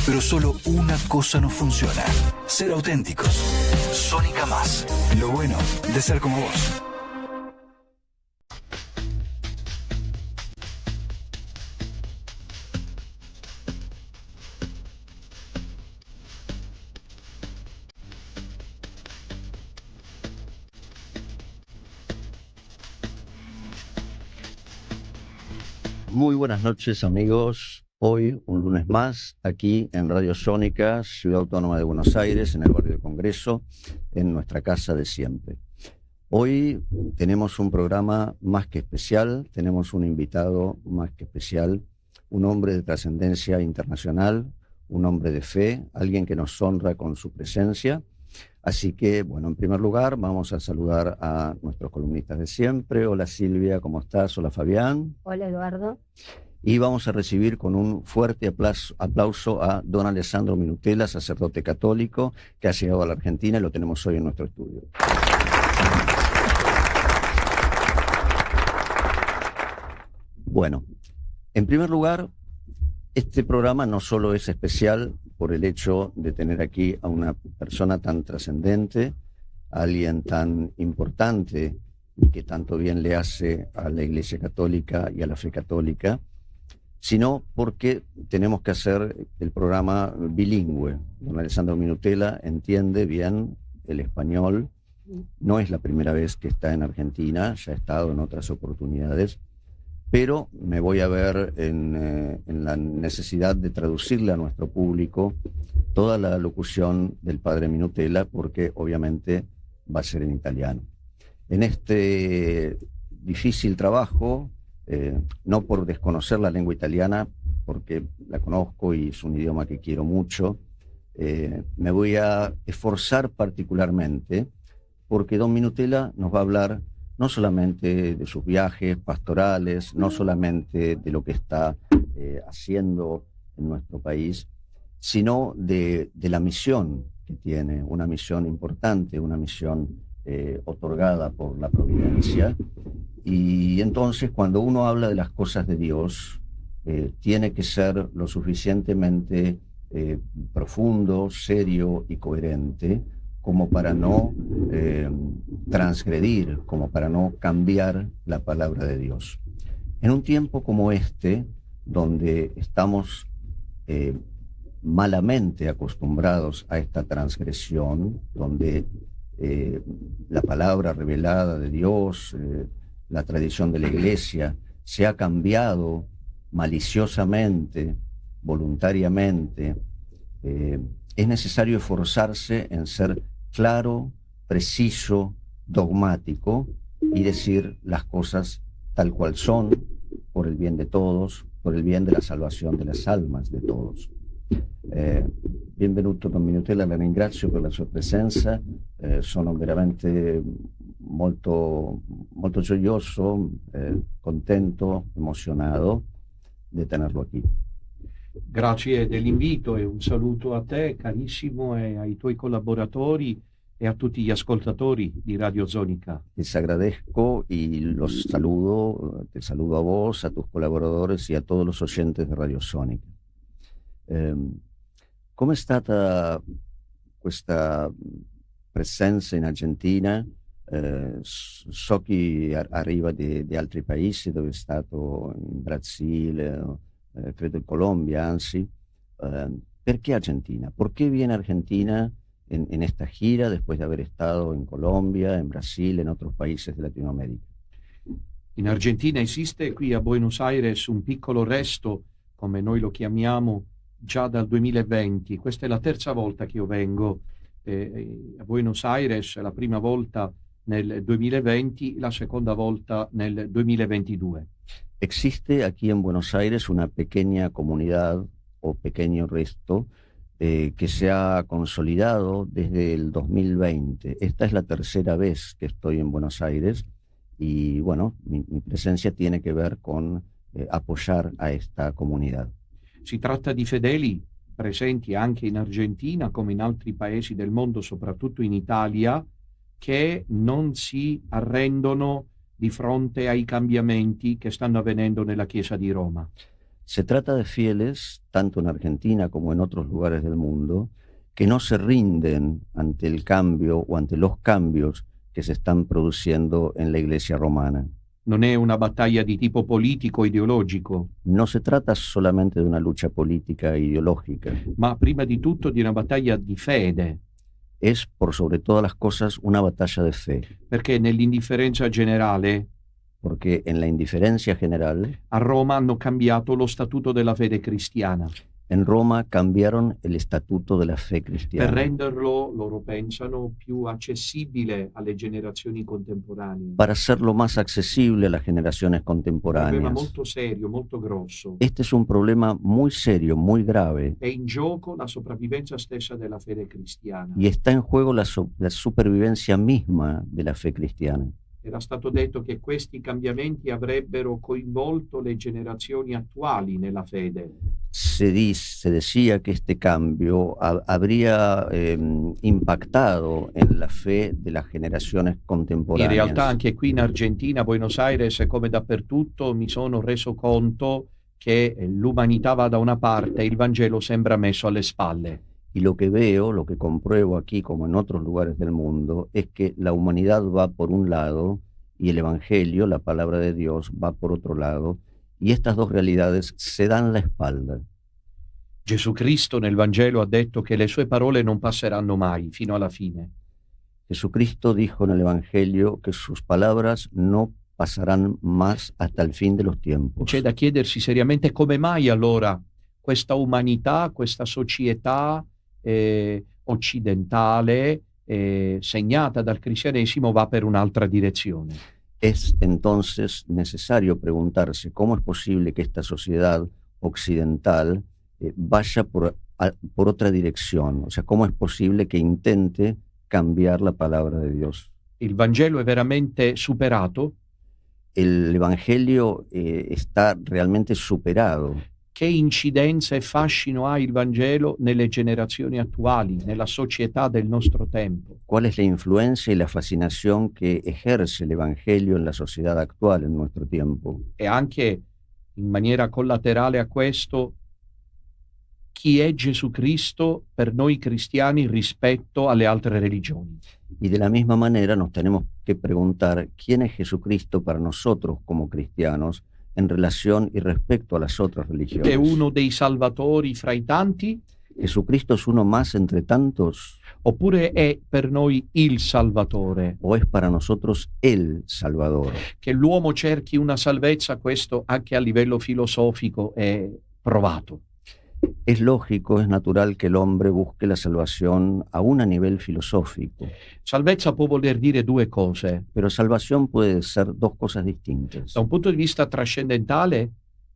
Pero solo una cosa no funciona: ser auténticos. Sónica Más. Lo bueno de ser como vos. Muy buenas noches, amigos. Hoy, un lunes más, aquí en Radio Sónica, Ciudad Autónoma de Buenos Aires, en el barrio de Congreso, en nuestra casa de siempre. Hoy tenemos un programa más que especial, tenemos un invitado más que especial, un hombre de trascendencia internacional, un hombre de fe, alguien que nos honra con su presencia. Así que, bueno, en primer lugar, vamos a saludar a nuestros columnistas de siempre. Hola Silvia, ¿cómo estás? Hola Fabián. Hola Eduardo. Y vamos a recibir con un fuerte aplauso a don Alessandro Minutela, sacerdote católico, que ha llegado a la Argentina y lo tenemos hoy en nuestro estudio. Bueno, en primer lugar, este programa no solo es especial por el hecho de tener aquí a una persona tan trascendente, a alguien tan importante y que tanto bien le hace a la Iglesia Católica y a la fe católica, sino porque tenemos que hacer el programa bilingüe. Don Alessandro Minutela entiende bien el español, no es la primera vez que está en Argentina, ya ha estado en otras oportunidades, pero me voy a ver en la necesidad de traducirle a nuestro público toda la locución del padre Minutela, porque obviamente va a ser en italiano. En este difícil trabajo, no por desconocer la lengua italiana, porque la conozco y es un idioma que quiero mucho, me voy a esforzar particularmente porque don Minutela nos va a hablar no solamente de sus viajes pastorales, no solamente de lo que está haciendo en nuestro país, sino de la misión que tiene, una misión importante, una misión otorgada por la providencia. Y entonces, cuando uno habla de las cosas de Dios, tiene que ser lo suficientemente profundo, serio y coherente como para no transgredir, como para no cambiar la palabra de Dios. En un tiempo como este, donde estamos malamente acostumbrados a esta transgresión, donde la palabra revelada de Dios, la tradición de la Iglesia, se ha cambiado maliciosamente, voluntariamente, es necesario esforzarse en ser claro, preciso, dogmático y decir las cosas tal cual son, por el bien de todos, por el bien de la salvación de las almas de todos. Benvenuto don Minutela, la ringrazio per la sua presenza, sono veramente molto gioioso, contento, emozionado di tenerlo aquí. Grazie dell'invito e un saluto a te, carissimo, e ai tuoi collaboratori e a tutti gli ascoltatori di Radio Sónica. Les agradezco y los saludo, te saludo a vos, a tus colaboradores y a todos los oyentes de Radio Sónica. Com'è stata questa presenza in Argentina? So che arriva di altri paesi, dove è stato in Brasile, credo in Colombia, anzi. Perché Argentina? ¿Por qué viene Argentina en esta gira después de haber estado en Colombia, en Brasil, en otros países de Latinoamérica? In Argentina esiste qui a Buenos Aires un piccolo resto, come noi lo chiamiamo, già dal 2020. Questa è la terza volta che io vengo a Buenos Aires, la prima volta nel 2020, la seconda volta nel 2022. Existe aquí en Buenos Aires una pequeña comunidad o pequeño resto que se ha consolidado desde el 2020. Esta es la tercera vez que estoy en Buenos Aires y bueno, mi presencia tiene que ver con apoyar a esta comunidad. Si tratta di fedeli presenti anche in Argentina come in altri paesi del mondo, soprattutto in Italia, che non si arrendono di fronte ai cambiamenti che stanno avvenendo nella Chiesa di Roma. Se trata de fieles, tanto en Argentina como en otros lugares del mundo, que no se rinden ante el cambio o ante los cambios que se están produciendo en la Iglesia romana. Non è una battaglia di tipo politico, ideologico, No se trata solamente de una lucha política e ideológica, ma prima di tutto di una battaglia di fede, es por sobre todas las cosas una batalla de fe, perché nell'indifferenza generale porque en la indiferencia general, a Roma hanno cambiato lo statuto della fede cristiana en Roma cambiaron el estatuto de la fe per cristiana renderlo, loro pensano, più accessibile alle generazioni contemporanee. para hacerlo más accesible a las generaciones Un problema contemporáneas. molto serio, molto grosso. Este es un problema muy serio, muy grave, È in gioco la sopravvivenza stessa della fede cristiana. y está en juego la supervivencia misma de la fe cristiana. Era stato detto che questi cambiamenti avrebbero coinvolto le generazioni attuali nella fede. Se decía que este cambio habría impactado en la fe de las generaciones In contemporáneas. realtà anche qui in Argentina, a Buenos Aires, come dappertutto, mi sono reso conto che l'umanità va da una parte e il Vangelo sembra messo alle spalle. Y lo que veo, lo que compruebo aquí como en otros lugares del mundo, es que la humanidad va por un lado y el Evangelio, la palabra de Dios, va por otro lado, y estas dos realidades se dan la espalda. Gesù Cristo nel Vangelo ha detto che le sue parole non passeranno mai fino alla fine. Jesucristo dijo en el Evangelio que sus palabras no pasarán más hasta el fin de los tiempos. C'è da chiedersi seriamente come mai allora questa umanità, questa società occidentale segnata dal cristianesimo va per un'altra direzione. Es entonces necesario preguntarse cómo es posible que esta sociedad occidental vaya por otra dirección, o sea, cómo es posible que intente cambiar la palabra de Dios. Il Vangelo è veramente superato? El Evangelio está realmente superado. Che incidenza e fascino ha il Vangelo nelle generazioni attuali, nella società del nostro tempo? ¿Cuál es la influencia y la fascinación que ejerce el Evangelio en la sociedad actual, en nuestro tiempo? E anche in maniera collaterale a questo, chi è Gesù Cristo per noi cristiani rispetto alle altre religioni? Y de la misma manera nos tenemos que preguntar quién es Jesucristo para nosotros como cristianos en relación y respecto a las otras È religiones. uno dei salvatori fra i tanti? ¿Jesucristo es uno más entre tantos Oppure è per noi il Salvatore? o es para nosotros el Salvador? Che l'uomo cerchi una salvezza, questo anche a livello filosofico è provato. Es lógico, es natural que el hombre busque la salvación aún a nivel filosófico, Salvezza può voler dire due cose. pero salvación puede ser dos cosas distintas. Da un punto di vista trascendentale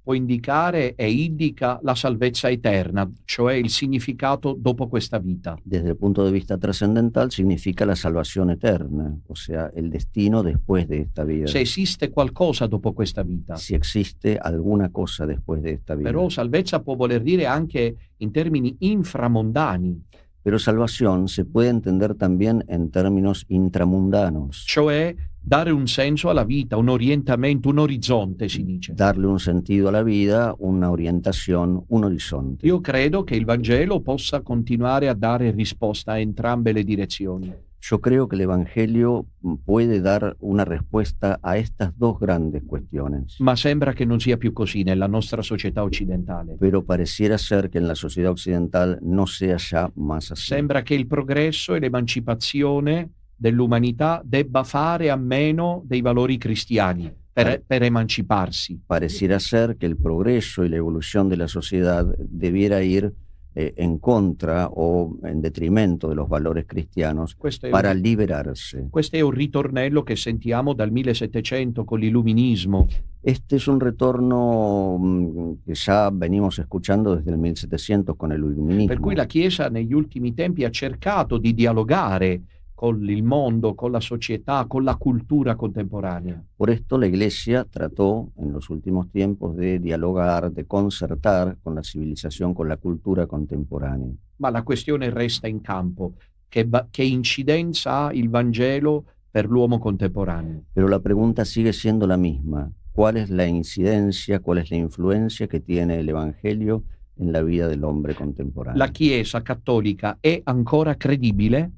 può indicare e indica la salvezza eterna, cioè il significato dopo questa vita. Desde el punto de vista trascendental significa la salvación eterna, o sea, el destino después de esta vida. Se esiste qualcosa dopo questa vita. Si existe alguna cosa después de esta vida. Però salvezza può voler dire anche in termini inframondani, Pero salvación se puede entender también en términos intramundanos, cioè dare un senso alla vita, un orientamento, un orizzonte, si dice. darle un sentido a la vida, una orientación, un horizonte. Io credo che il Vangelo possa continuare a dare risposta a entrambe le direzioni. Yo creo que el Evangelio puede dar una respuesta a estas dos grandes cuestiones, Ma sembra che non sia più così nella nostra società occidentale. pero pareciera ser que en la sociedad occidental no sea ya más así. Sembra che il progresso e l'emancipazione dell'umanità debba fare a meno dei valori cristiani per emanciparsi. Pareciera ser que el progreso y la evolución de la sociedad debiera ir en contra o en detrimento de los valores cristianos para liberarse. Questo è un ritornello che sentiamo dal 1700 con l'illuminismo. Este es un retorno que ya venimos escuchando desde el 1700 con el iluminismo. Per cui la Chiesa negli ultimi tempi ha cercato di dialogare con il mondo, con la società, con la cultura contemporanea. Por esto la Iglesia trató en los últimos tiempos de dialogar, de concertar con la civilización, con la cultura contemporánea. Ma la questione resta in campo. Che incidenza ha il Vangelo per l'uomo contemporaneo? Pero la pregunta sigue siendo la misma. cuál es la incidencia, cuál es la influencia que tiene el Evangelio en la vida del hombre contemporáneo. La Chiesa cattolica è ancora credibile?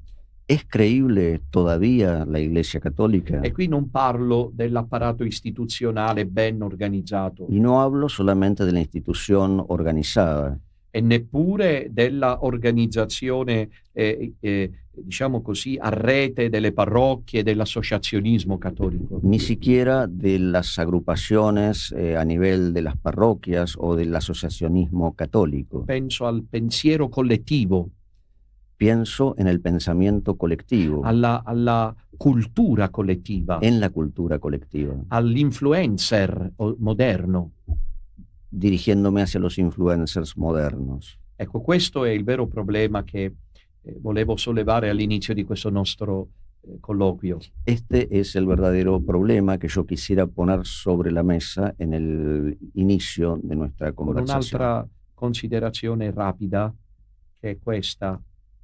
¿Es creíble todavía la Iglesia Católica? E qui non parlo dell'apparato istituzionale ben organizzato Y no hablo solamente de la institución organizada, e neppure della organizzazione, diciamo così, a rete delle parrocchie e dell'associazionismo cattolico. ni siquiera de las agrupaciones a nivel de las parroquias o del asociacionismo católico. Penso al pensiero collettivo, Pienso en el pensamiento colectivo, alla cultura collettiva, en la cultura colectiva, all'influencer moderno. dirigiéndome hacia los influencers modernos. Ecco, questo è il vero problema che volevo sollevare all'inizio di questo nostro colloquio. Este es el verdadero problema que yo quisiera poner sobre la mesa en el inicio de nuestra Con conversación. un'altra considerazione rapida, che è questa: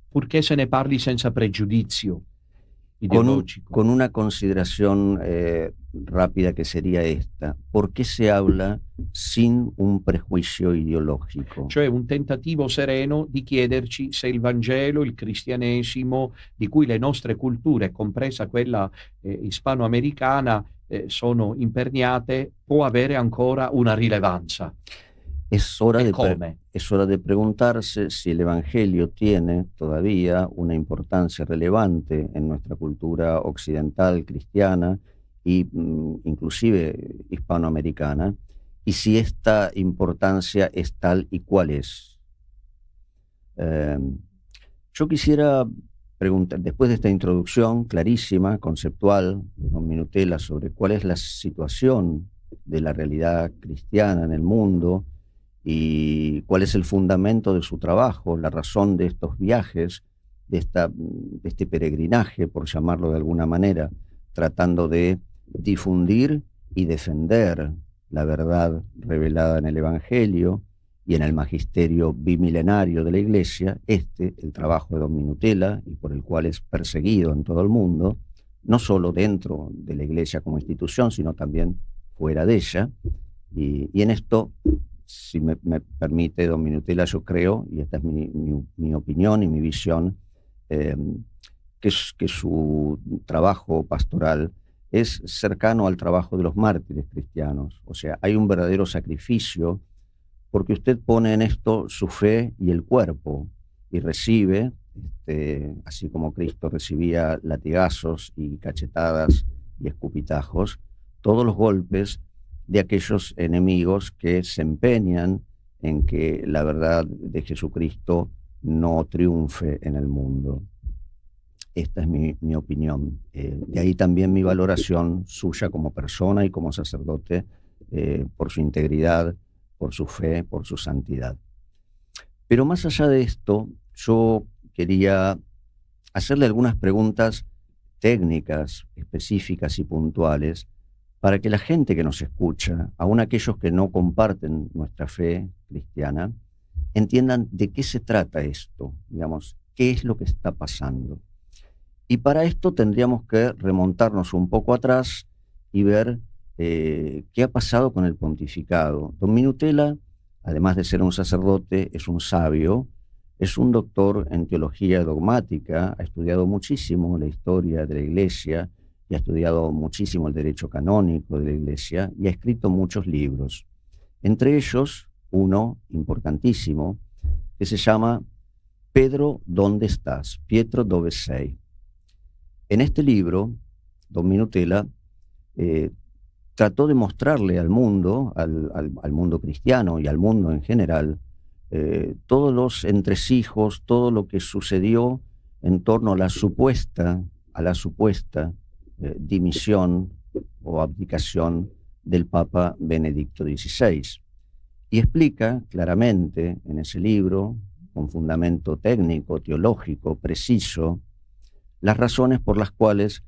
purché se ne parli senza pregiudizio ideologico. Con una consideración rápida que sería esta: ¿por qué se habla sin un prejuicio ideológico? Cioè un tentativo sereno di chiederci se il Vangelo, il cristianesimo, di cui le nostre culture, compresa quella ispanoamericana, sono imperniate, può avere ancora una rilevanza. Es hora, E de come? es hora de preguntarse si el Evangelio tiene todavía una importancia relevante en nuestra cultura occidental, cristiana y inclusive hispanoamericana, y si esta importancia es tal y cuál es. Yo quisiera preguntar, después de esta introducción clarísima, conceptual, de don Minutela, sobre cuál es la situación de la realidad cristiana en el mundo, y cuál es el fundamento de su trabajo, la razón de estos viajes, de este peregrinaje, por llamarlo de alguna manera, tratando de difundir y defender la verdad revelada en el Evangelio y en el magisterio bimilenario de la Iglesia, el trabajo de don Minutela, y por el cual es perseguido en todo el mundo, no solo dentro de la Iglesia como institución, sino también fuera de ella. Y en esto, si me permite, don Minutela, yo creo, y esta es mi opinión y mi visión, que su trabajo pastoral es cercano al trabajo de los mártires cristianos. O sea, hay un verdadero sacrificio, porque usted pone en esto su fe y el cuerpo, y recibe, así como Cristo recibía latigazos y cachetadas y escupitajos, todos los golpes de aquellos enemigos que se empeñan en que la verdad de Jesucristo no triunfe en el mundo. Esta es mi opinión. De ahí también mi valoración suya como persona y como sacerdote, por su integridad, por su fe, por su santidad. Pero más allá de esto, yo quería hacerle algunas preguntas técnicas, específicas y puntuales, para que la gente que nos escucha, aun aquellos que no comparten nuestra fe cristiana, entiendan de qué se trata esto, digamos, qué es lo que está pasando. Y para esto tendríamos que remontarnos un poco atrás y ver qué ha pasado con el pontificado. Don Minutela, además de ser un sacerdote, es un sabio, es un doctor en teología dogmática, ha estudiado muchísimo la historia de la Iglesia, y ha estudiado muchísimo el derecho canónico de la Iglesia y ha escrito muchos libros. Entre ellos, uno importantísimo, que se llama Pedro, ¿dónde estás? Pietro, dove sei? En este libro, don Minutela trató de mostrarle al mundo, al mundo cristiano y al mundo en general, todos los entresijos, todo lo que sucedió en torno a la supuesta dimisión o abdicación del Papa Benedicto XVI. Y explica claramente en ese libro, con fundamento técnico, teológico, preciso, las razones por las cuales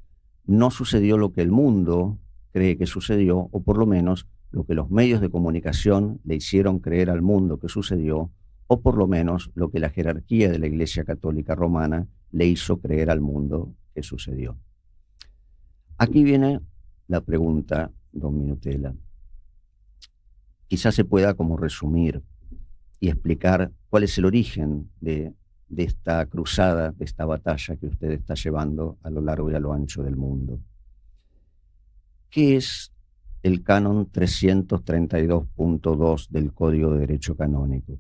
no sucedió lo que el mundo cree que sucedió, o por lo menos lo que los medios de comunicación le hicieron creer al mundo que sucedió, o por lo menos lo que la jerarquía de la Iglesia Católica Romana le hizo creer al mundo que sucedió. Aquí viene la pregunta, don Minutela. quizás se pueda como resumir y explicar cuál es el origen de esta cruzada, de esta batalla que usted está llevando a lo largo y a lo ancho del mundo. ¿Qué es el canon 332.2 del Código de Derecho Canonico?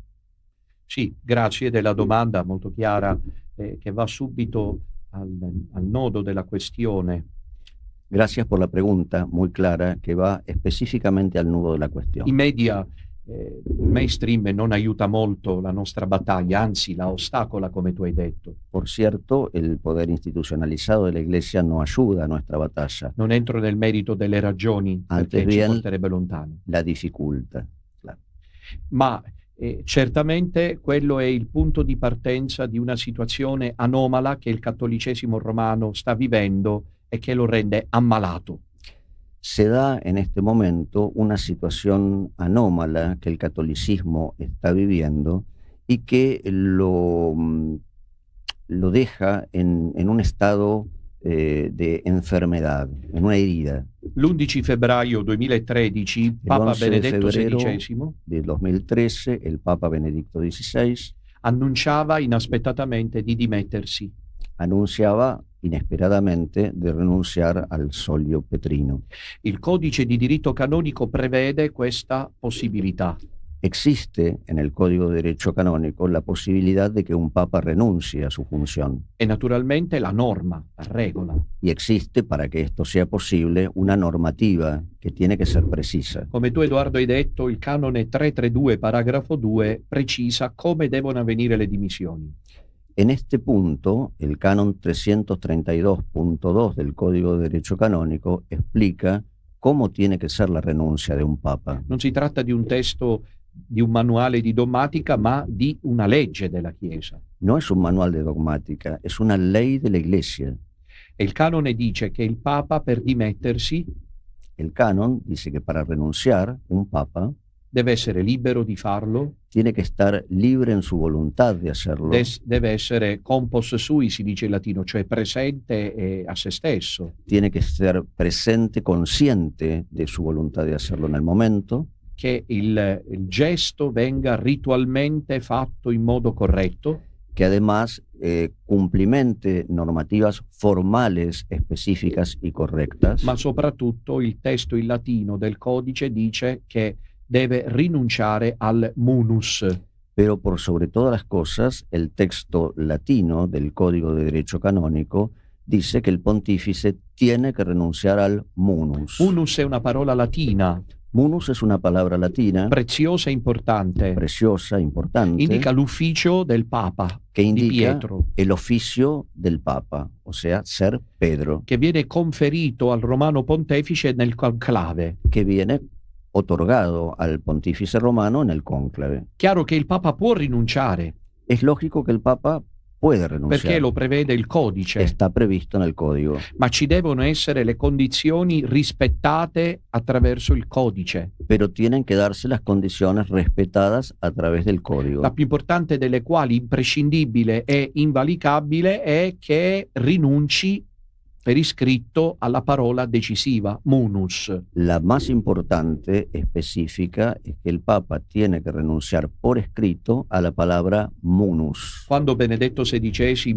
Sì, grazie della domanda molto chiara che va subito al nodo della questione. Gracias por la pregunta muy clara que va específicamente al nudo de la cuestión. I media, il mainstream non aiuta molto la nostra battaglia, anzi la ostacola, come tu hai detto. Por cierto, el poder institucionalizado de la Iglesia no ayuda a nuestra batalla, Non entro nel merito delle ragioni perché ci bien porterebbe lontano. la dificulta. Claro. Ma certamente quello è il punto di partenza di una situazione anomala che il cattolicesimo romano sta vivendo e che lo rende ammalato. Se da en este momento una situación anómala que el catolicismo está viviendo y que lo deja en un estado de enfermedad, en una herida. L'11 febbraio 2013 Papa 11 de Benedetto febrero XVI del 2013, el Papa Benedicto XVI annunciava inaspettatamente di dimettersi. anunciaba inesperadamente de renunciar al solio petrino. Il codice di diritto canonico prevede questa possibilità. Existe en el Código de Derecho Canónico la posibilidad de que un papa renuncie a su función. E naturalmente la norma, la regola. Y existe, para que esto sea posible, una normativa que tiene que ser precisa. Come tu Edoardo hai detto, il canone 332 paragrafo 2 precisa come devono avvenire le dimissioni. En este punto, el canon 332.2 del Código de Derecho Canónico explica cómo tiene que ser la renuncia de un papa. Non si tratta di un testo, di un manuale di dogmatica, ma di una legge della Chiesa. No es un manual de dogmática, es una ley de la Iglesia. E il canone dice che il Papa, per dimettersi, El canon dice que para renunciar, un papa deve essere libero di farlo, tiene que estar libre en su voluntad de hacerlo, deve essere compos sui, si dice in latino, cioè presente a se stesso, tiene que ser presente, consciente de su voluntad de hacerlo en el momento, che il gesto venga ritualmente fatto in modo corretto, que además cumplimente normativas formales, específicas y correctas, ma soprattutto il testo in latino del codice dice che deve rinunciare al munus. pero por sobre todas las cosas, el texto latino del Código de Derecho Canónico dice que el pontífice tiene que renunciar al munus. Munus è una parola latina, Munus es una palabra latina, preziosa e importante. preciosa, importante, Indica l'ufficio del Papa, que di indica Pietro, el oficio del Papa, o sea, ser Pedro, che viene conferito al romano pontefice nel conclave. que viene otorgado al pontífice romano en el cónclave. Chiaro che il Papa può rinunciare, Es lógico que el Papa puede renunciar. perché lo prevede il codice, Está previsto en el código. ma ci devono essere le condizioni rispettate attraverso il codice. Pero tienen que darse las condiciones respetadas a través del código. La più importante delle quali, imprescindibile e invalicabile, è che rinunci per iscritto alla parola decisiva, munus. La más importante, específica, es que el Papa tiene que renunciar por escrito a la palabra munus. Quando Benedetto XVI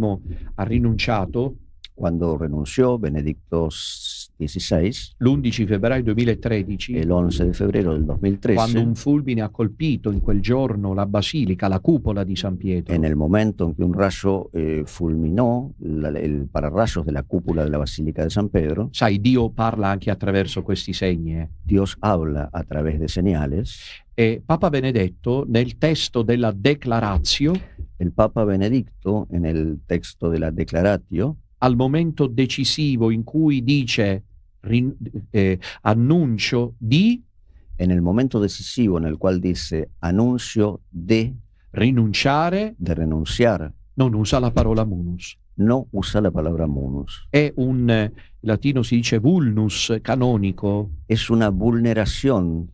ha rinunciato, Cuando renunció Benedicto XVI, l'11 febbraio 2013, el 11 de febrero del 2013, quando un fulmine ha colpito in quel giorno la basilica, la cupola di San Pietro, en el momento en que un rayo fulminó el pararrayos de la cúpula de la Basílica de San Pedro, sai, Dio parla anche attraverso questi segni. Dios habla a través de señales. E Papa Benedetto, nel testo della Declaratio, El Papa Benedicto, en el texto de la Declaratio, al momento decisivo in cui dice annuncio di en el momento decisivo en el cual dice anuncio de rinunciare, renunciar, non usa la parola munus. no usa la palabra munus. È un, in latino si dice vulnus canonico, Es una vulneración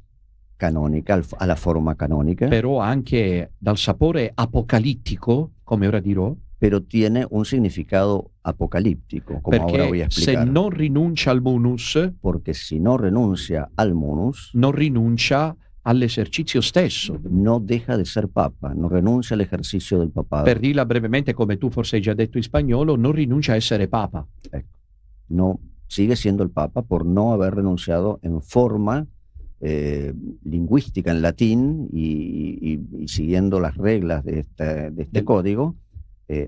canónica, a la forma canónica, però anche dal sapore apocalittico, come ora dirò, pero tiene un significado apocalíptico, como ahora voy a perché se explicar. non rinuncia al munus, Porque si no renuncia al munus, non rinuncia all'esercizio stesso. no deja de ser papa, no renuncia al ejercicio del papado. Per dirla brevemente, come tu forse hai già detto in spagnolo, non rinuncia a essere papa. Ecco. No, sigue siendo el papa por no haber renunciado en forma lingüística en latín y siguiendo las reglas de este código,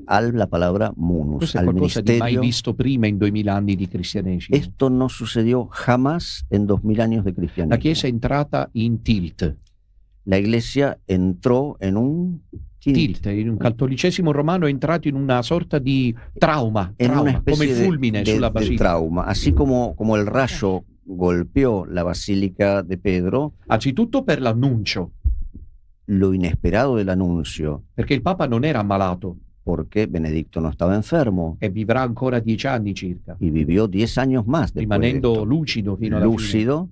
a la palabra munus, Questo è al qualcosa di mai ministerio. visto prima in 2000 anni di cristianesimo. Esto no sucedió jamás en 2000 años de La cristianismo. Chiesa è entrata in tilt, La iglesia entró en un tilt, in un cattolicesimo romano è entrato in una sorta di trauma, en una come especie il fulmine de sulla basilica. trauma, así como el rayo golpeó la basílica de Pedro, Anzitutto per l'annuncio, lo inesperado del anuncio, perché il Papa non era ammalato porque Benedicto no estaba enfermo e vivrà ancora 10 anni circa, y vivió 10 años más después de rimanendo esto. lucido fino alla fine. Lúcido,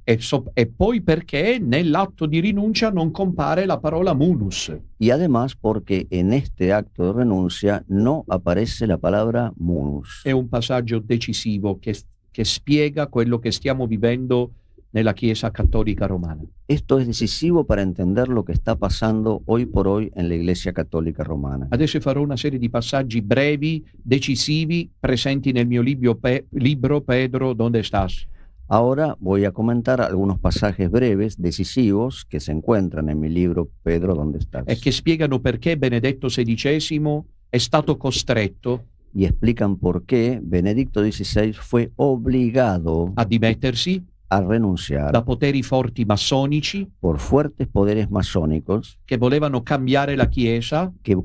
E poi perché nell'atto di rinuncia non compare la parola munus. y además porque en este acto de renuncia no aparece la palabra munus. È un passaggio decisivo che spiega quello che stiamo vivendo nella Chiesa cattolica romana. Esto es decisivo para entender lo que está pasando hoy por hoy en la Iglesia Católica Romana. Adesso farò una serie di passaggi brevi, decisivi, presenti nel mio libro Pedro, ¿dónde estás? Ahora voy a comentar algunos pasajes breves, decisivos, que se encuentran en mi libro Pedro, ¿dónde estás? E che spiegano perché Benedetto XVI è stato costretto Y explican por qué Benedicto XVI fue obligado a dimettersi a renunciar da poteri forti massonici por fuertes poderes masónicos che volevano cambiare la Chiesa, que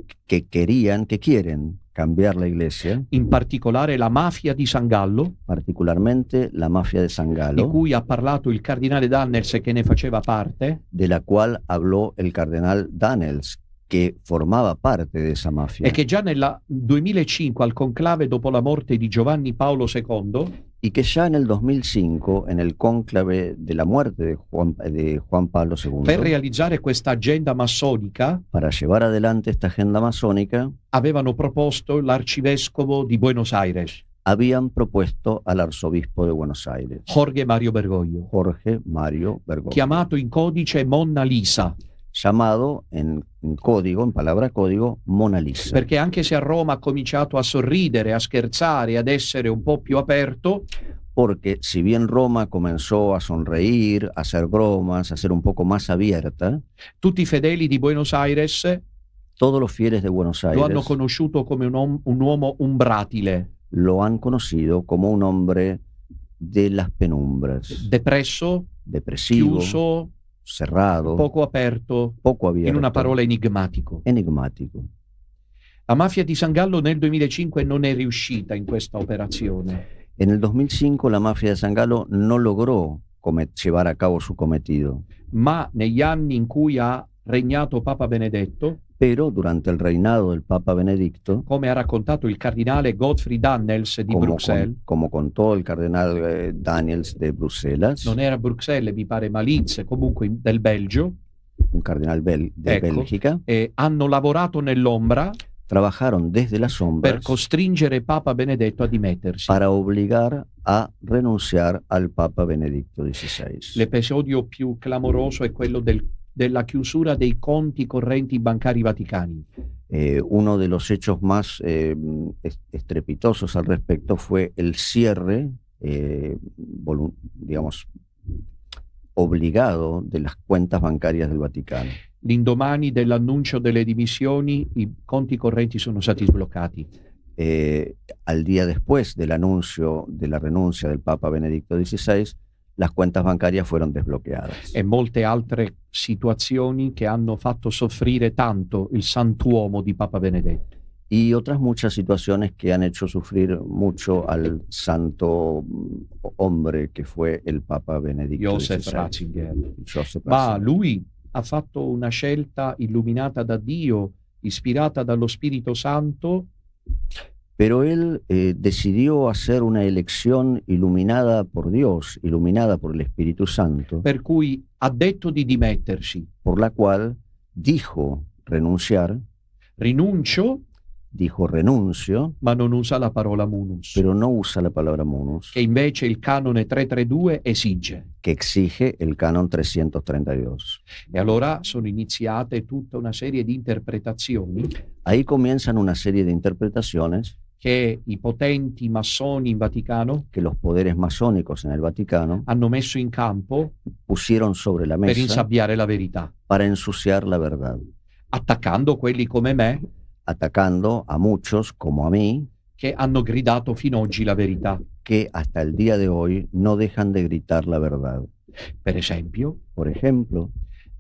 quieren cambiar la Iglesia, in particolare la mafia di San Gallo, particularmente la mafia de San di Gallo, cui ha parlato il cardinale Dannels e che ne faceva parte, de la cual habló el cardenal Daniels, que formaba parte de esa mafia, e che già nel 2005 al conclave dopo la morte di Giovanni Paolo II y que ya en el 2005, en el cónclave de la muerte de Juan Pablo II, per realizzare questa agenda massonica para llevar adelante esta agenda masónica, avevano proposto l'arcivescovo di Buenos Aires, habían propuesto al arzobispo de Buenos Aires, Jorge Mario Bergoglio, Jorge Mario Bergoglio, chiamato in codice Monna Lisa, llamado en código, en palabra código, Mona Lisa. perché anche se a Roma ha cominciato a sorridere, a scherzare, ad essere un po' più aperto, Porque si bien Roma comenzó a sonreír, a hacer bromas, a ser un poco más abierta, tutti i fedeli di Buenos Aires todos los fieles de Buenos lo hanno Aires conosciuto come un uomo umbratile, lo han conocido como un hombre de las penumbras, depresso, depresivo, chiuso, cerrado, poco aperto, poco abierto, in una parola enigmatico. enigmático. La mafia di San Gallo nel 2005 non è riuscita in questa operazione. En el 2005 la mafia de San Gallo no logró llevar a cabo su cometido, Ma negli anni in cui ha regnato Papa Benedetto, pero durante el reinado del Papa Benedicto, come ha raccontato il cardinale Gottfried Dannels di Bruxelles, como contó el cardenal Daniels de Bruselas, non era Bruxelles, mi pare Malice, comunque del Belgio, un cardenal de Ecco. Bélgica, hanno lavorato nell'ombra trabajaron desde las per sombras costringere Papa Benedetto a dimettersi. para obligar a renunciar al Papa Benedicto XVI. L'episodio più clamoroso è quello della chiusura dei conti correnti bancari vaticani. Uno de los hechos más estrepitosos al respecto fue el cierre, digamos, obligado de las cuentas bancarias del Vaticano. L'indomani dell'annuncio delle dimissioni i conti correnti sono stati sbloccati. Al día después del anuncio de la renuncia del Papa Benedicto XVI, las cuentas bancarias fueron desbloqueadas. E molte altre situazioni che hanno fatto soffrire tanto il santuomo di Papa Benedetto. Y otras muchas situaciones que han hecho sufrir mucho al santo hombre que fue el Papa Benedicto Joseph XVI. Ratzinger. Joseph Ma Ratzinger. lui ha fatto una scelta illuminata da Dio, ispirata dallo Spirito Santo, Pero él decidió hacer una elección iluminada por Dios, iluminada por el Espíritu Santo, per cui ha detto di dimettersi. por la cual dijo renunciar, Rinuncio, dijo renuncio, ma non usa la parola munus, pero no usa la palabra munus, che invece il canone 332 esige. que exige el canon 332. E allora sono iniziate tutta una serie di interpretazioni Ahí comienzan una serie de interpretaciones che i potenti massoni in Vaticano que los poderes masónicos en el Vaticano hanno messo in campo pusieron sobre la per mesa insabbiare la verità, para ensuciar la verdad, attaccando quelli come me atacando a muchos, como a mí, che hanno gridato fino ad oggi la verità. que hasta el día de hoy no dejan de gritar la verdad. Per esempio, Por ejemplo,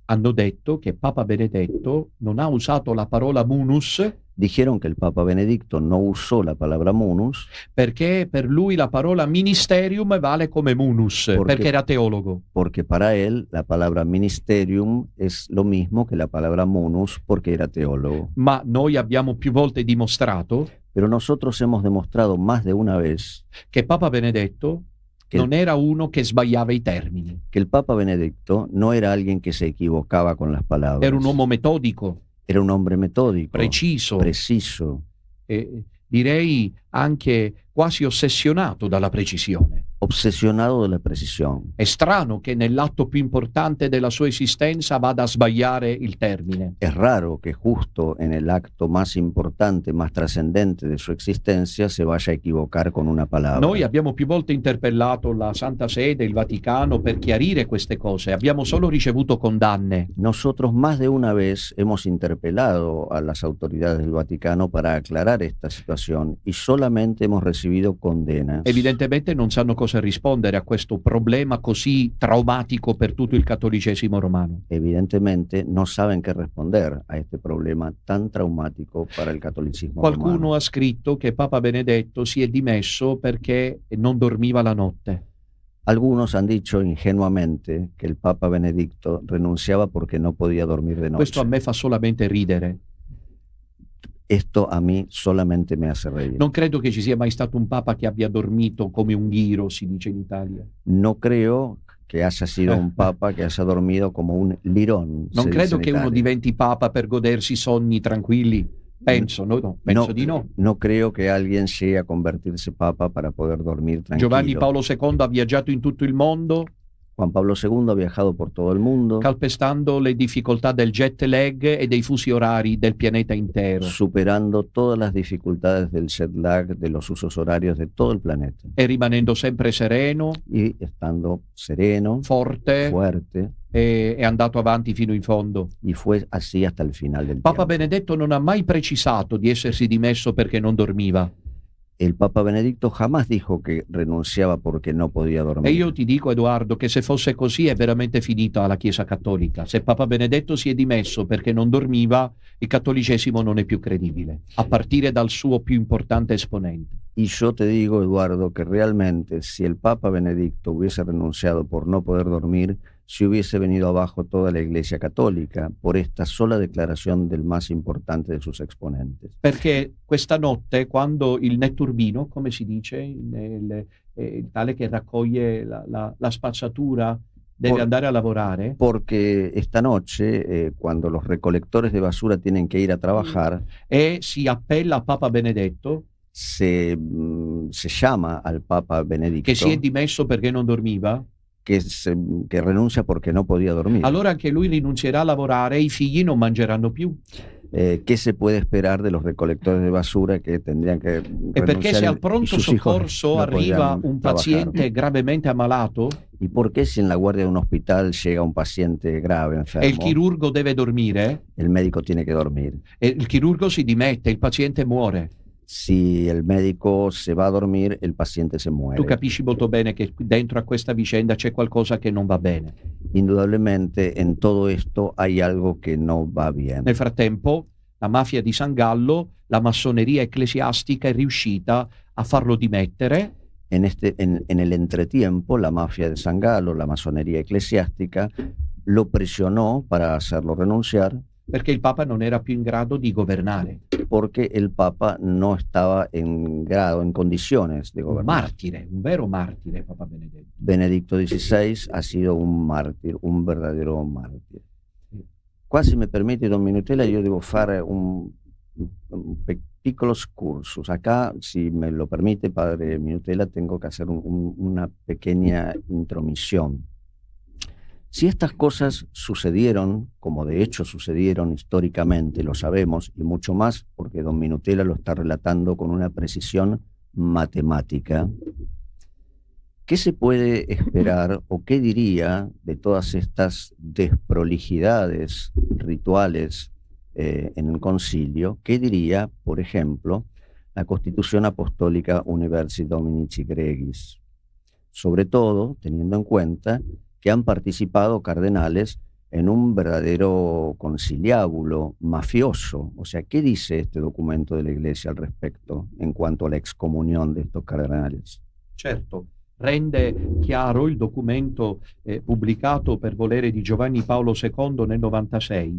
hanno detto che Papa Benedetto non ha usato la parola munus dijeron que el Papa Benedicto no usó la palabra munus perché per lui la parola ministerium vale come munus, perché era teologo. porque para él la palabra ministerium es lo mismo que la palabra munus porque era teólogo. Ma noi abbiamo più volte dimostrato Pero nosotros hemos demostrado más de una vez che Papa Benedetto che non era uno che sbagliava i termini, que el Papa Benedicto no era alguien que se equivocaba con las palabras. era un uomo metodico, Era un hombre metódico, preciso, preciso, direi anche quasi ossessionato dalla precisione. obsesionado de la precisión. È strano che nell'atto più importante della sua esistenza vada a sbagliare il termine. Es raro que justo en el acto más importante, más trascendente de su existencia, se vaya a equivocar con una palabra. Noi abbiamo più volte interpellato la Santa Sede, il Vaticano, per chiarire queste cose. Abbiamo solo ricevuto condanne. Nosotros más de una vez hemos interpelado a las autoridades del Vaticano para aclarar esta situación y solamente hemos recibido condenas. Evidentemente non sanno cosa rispondere a questo problema così traumatico per tutto il cattolicesimo romano. Evidentemente no saben qué responder a este problema tan traumático para el catolicismo Qualcuno romano. ha scritto che Papa Benedetto si è dimesso perché non dormiva la notte. Algunos han dicho ingenuamente que el Papa Benedicto renunciaba porque no podía dormir de noche. Questo a me fa solamente ridere. Esto a mí solamente me hace reír. Non credo che ci sia mai stato un papa che abbia dormito come un ghiro, si dice in Italia. No creo que haya sido un papa que haya dormido como un lirón. Non se credo dice en che uno Italia. diventi papa per godersi sonni tranquilli. Penso, penso di no. No creo que alguien llegue a convertirse papa para poder dormir tranquilo. Giovanni Paolo II ha viaggiato in tutto il mondo, Juan Pablo II ha viajado por todo el mundo, calpestando le difficoltà del jet lag e dei fusi orari del pianeta intero, superando todas las dificultades del jet lag, de los usos horarios de todo el planeta. e rimanendo sempre sereno, Y estando sereno, forte, fuerte, e è andato avanti fino in fondo. y fue así hasta el final del Papa tiempo. Benedetto non ha mai precisato di essersi dimesso perché non dormiva. El Papa Benedicto jamás dijo que renunciaba porque no podía E dormir. io ti dico, Edoardo, che se fosse così è veramente finita la Chiesa Cattolica. Se Papa Benedetto si è dimesso perché non dormiva, il cattolicesimo non è più credibile, a partire dal suo più importante esponente. Y yo te digo, Eduardo, que realmente si el Papa Benedicto hubiese renunciado por no poder dormir, se hubiese venido abajo toda la Iglesia Católica por esta sola declaración del más importante de sus exponentes. Perché questa notte, quando il netturbino, come si dice, il tale che raccoglie la spazzatura, deve andare a lavorare, Porque esta noche, cuando los recolectores de basura tienen que ir a trabajar, e si appella a Papa Benedetto, se llama al Papa Benedicto che si è dimesso perché non dormiva, que renuncia porque no podía dormir. allora anche lui rinunzierà a lavorare e i figli non mangeranno più. ¿Qué se puede esperar de los recolectores de basura que tendrían que E perché se renunciar al y pronto sus hijos soccorso no arriva podían un trabajar? paziente gravemente ammalato ¿Y por qué si en la guardia de un hospital llega un paciente grave, e il enfermo, chirurgo deve dormire, el médico tiene que dormir? e il chirurgo si dimette, il paziente muore. Si el médico se va a dormir, el paciente se Tu muere. capisci molto bene che dentro a questa vicenda c'è qualcosa che non va bene. Indudablemente en todo esto hay algo que no va bien. Nel frattempo, la mafia di San Gallo, la massoneria ecclesiastica è riuscita a farlo dimettere En el entretiempo, la mafia de San Galo, la masonería eclesiástica, lo presionó para hacerlo renunciar perché il Papa non era più in grado di governare. porque el Papa no estaba en grado, en condiciones de Un gobernar. martire, un vero martire, Papa Benedetto. Benedicto XVI ha sido un mártir, un verdadero mártir. Qua, se mi permette, Don Minutella, io devo fare un piccolo excursus. Acá, si me lo permite, Padre Minutella, tengo que hacer una pequeña intromisión. Si estas cosas sucedieron, como de hecho sucedieron históricamente, lo sabemos, y mucho más porque don Minutela lo está relatando con una precisión matemática, ¿qué se puede esperar o qué diría de todas estas desprolijidades rituales en el concilio? ¿Qué diría, por ejemplo, la Constitución Apostólica Universi Dominici Gregis? Sobre todo teniendo en cuenta que han participado cardenales en un verdadero conciliábulo mafioso. O sea, ¿qué dice este documento de la Iglesia al respecto en cuanto a la excomunión de estos cardenales? Certo, rende chiaro il documento pubblicato per volere di Giovanni Paolo II nel 96.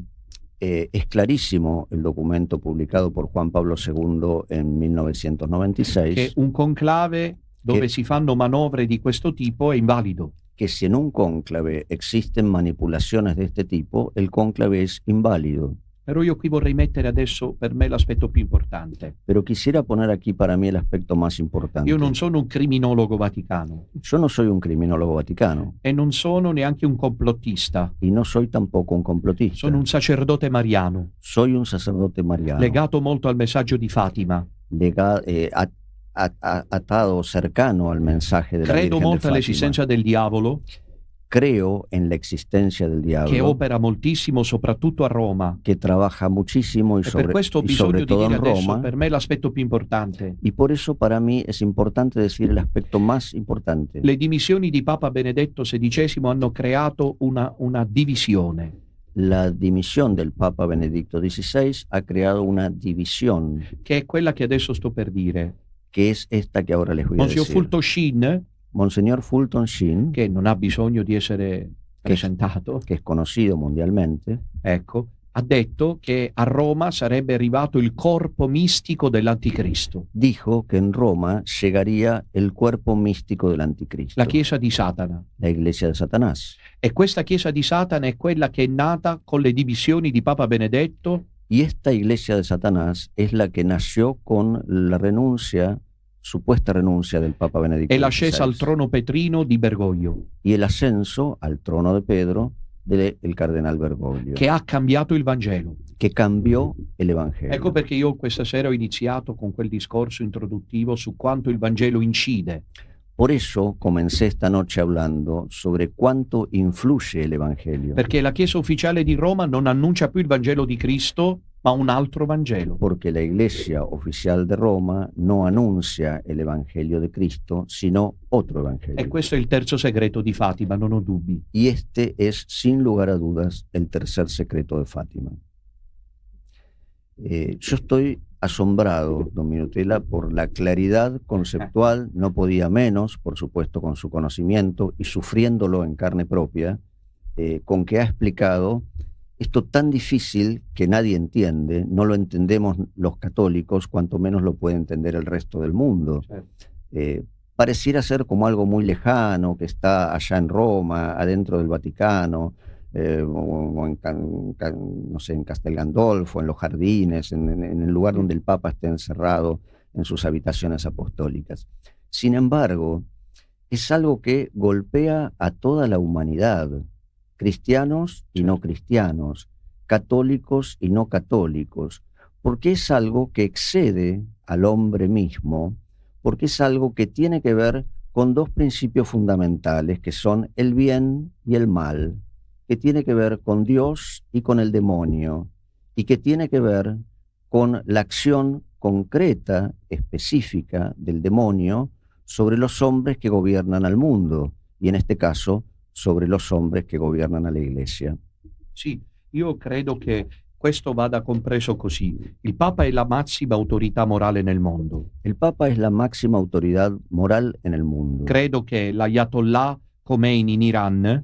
Es clarísimo el documento publicado por Juan Pablo II en 1996. Che un conclave dove si fanno manovre di questo tipo è invalido. Que si en un cónclave existen manipulaciones de este tipo, el cónclave es inválido. Però io qui vorrei mettere adesso per me l'aspetto più importante. Pero quisiera poner aquí para mí el aspecto más importante. Io non sono un criminologo vaticano. Yo no soy un criminólogo vaticano. E non sono neanche un complottista. Y no soy tampoco un complotista. Sono un sacerdote mariano. Soy un sacerdote mariano. Legato molto al messaggio di Fatima. Atado, cercano al mensaje de la Credo Virgen molto de all'esistenza del diavolo. Creo en la existencia del diablo. Che opera moltissimo soprattutto a Roma. Que trabaja muchísimo y per questo ho bisogno di todo dire en adesso Roma. per me l'aspetto più importante. Y por eso para mí es importante decir el aspecto más importante. Le dimissioni di Papa Benedetto XVI hanno creato una divisione. La dimisión del Papa Benedicto XVI ha creado una división. Che è quella che adesso sto per dire. Que es esta que ahora les voy a Monsignor decir. Fulton Sheen, Monseñor Fulton Sheen, che non ha bisogno di essere presentato, que es conocido mundialmente, ecco, ha detto che a Roma sarebbe arrivato il corpo mistico dell'Anticristo, dijo que en Roma llegaría el cuerpo místico del anticristo, la Chiesa di Satana. la iglesia de Satanás. E questa Chiesa di Satana è quella che è nata con le divisioni di Papa Benedetto. Y esta iglesia de Satanás es la que nació con la renuncia, supuesta renuncia del Papa Benedicto E l'ascesa al XVI, trono petrino di Bergoglio, y el ascenso al trono de Pedro del cardenal Bergoglio, che ha cambiato il Vangelo. que cambió el Evangelio. Ecco perché io questa sera ho iniziato con quel discorso introduttivo su quanto il Vangelo incide. Por eso comencé esta noche hablando sobre cuánto influye el Evangelio. Perché la Chiesa ufficiale di Roma non annuncia più il Vangelo di Cristo, ma un altro Vangelo. Porque la Iglesia oficial de Roma no anuncia el Evangelio de Cristo, sino otro Evangelio. E questo è il terzo segreto di Fatima, non ho dubbi. Y este es, sin lugar a dudas, el tercer secreto de Fátima. Yo estoy asombrado, don Minutela, por la claridad conceptual, no podía menos, por supuesto, con su conocimiento y sufriéndolo en carne propia, con que ha explicado esto tan difícil que nadie entiende, no lo entendemos los católicos, cuanto menos lo puede entender el resto del mundo. Pareciera ser como algo muy lejano, que está allá en Roma, adentro del Vaticano, o no sé, en Castel Gandolfo, en los jardines, en el lugar donde el Papa esté encerrado en sus habitaciones apostólicas. Sin embargo, es algo que golpea a toda la humanidad, cristianos y no cristianos, católicos y no católicos, porque es algo que excede al hombre mismo, porque es algo que tiene que ver con dos principios fundamentales, que son el bien y el mal, que tiene que ver con Dios y con el demonio, y que tiene que ver con la acción concreta, específica del demonio sobre los hombres que gobiernan al mundo, y en este caso sobre los hombres que gobiernan a la Iglesia. Sì, io credo che questo vada compreso così. Il Papa è la massima autorità morale nel mondo. El Papa es la máxima autoridad moral en el mundo. Credo che l'Ayatollah Khomeini in Iran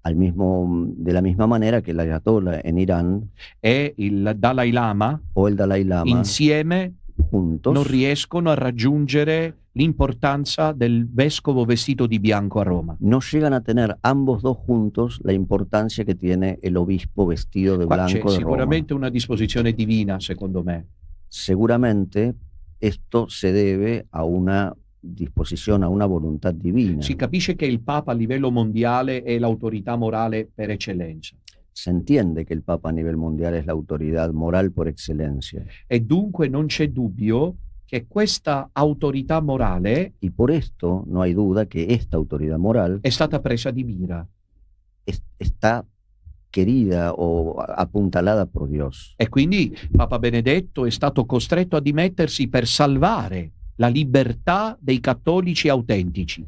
De la misma manera que el Ayatollah en Irán e il Dalai Lama o el Dalai Lama insieme juntos non riescono a raggiungere l'importanza del vescovo vestito di bianco a Roma. no llegan a tener ambos dos juntos la importancia que tiene el obispo vestido de Qua c'è blanco de Roma. sicuramente una disposizione divina, secondo me. Seguramente esto se debe a una disposición, a una voluntad divina. Si capisce che il Papa a livello mondiale è l'autorità morale per eccellenza. Se entiende que el Papa a nivel mundial es la autoridad moral por excelencia. E dunque non c'è dubbio che questa autorità morale Y por esto no hay duda que esta autoridad moral è stata presa di mira. está querida o apuntalada por Dios. E quindi Papa Benedetto è stato costretto a dimettersi per salvare la libertà dei cattolici autentici.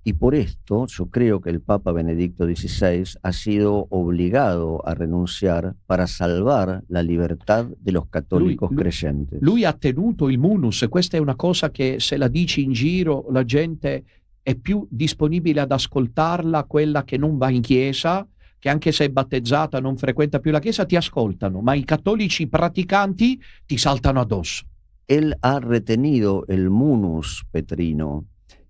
Y por esto yo creo que el Papa Benedicto XVI ha sido obligado a renunciar para salvar la libertad de los católicos creyentes. Lui ha tenuto il munus, questa è una cosa che se la dici in giro la gente è più disponibile ad ascoltarla, quella che non va in chiesa, che anche se è battezzata non frequenta più la chiesa, ti ascoltano, ma i cattolici praticanti ti saltano addosso. Él ha retenido el munus petrino.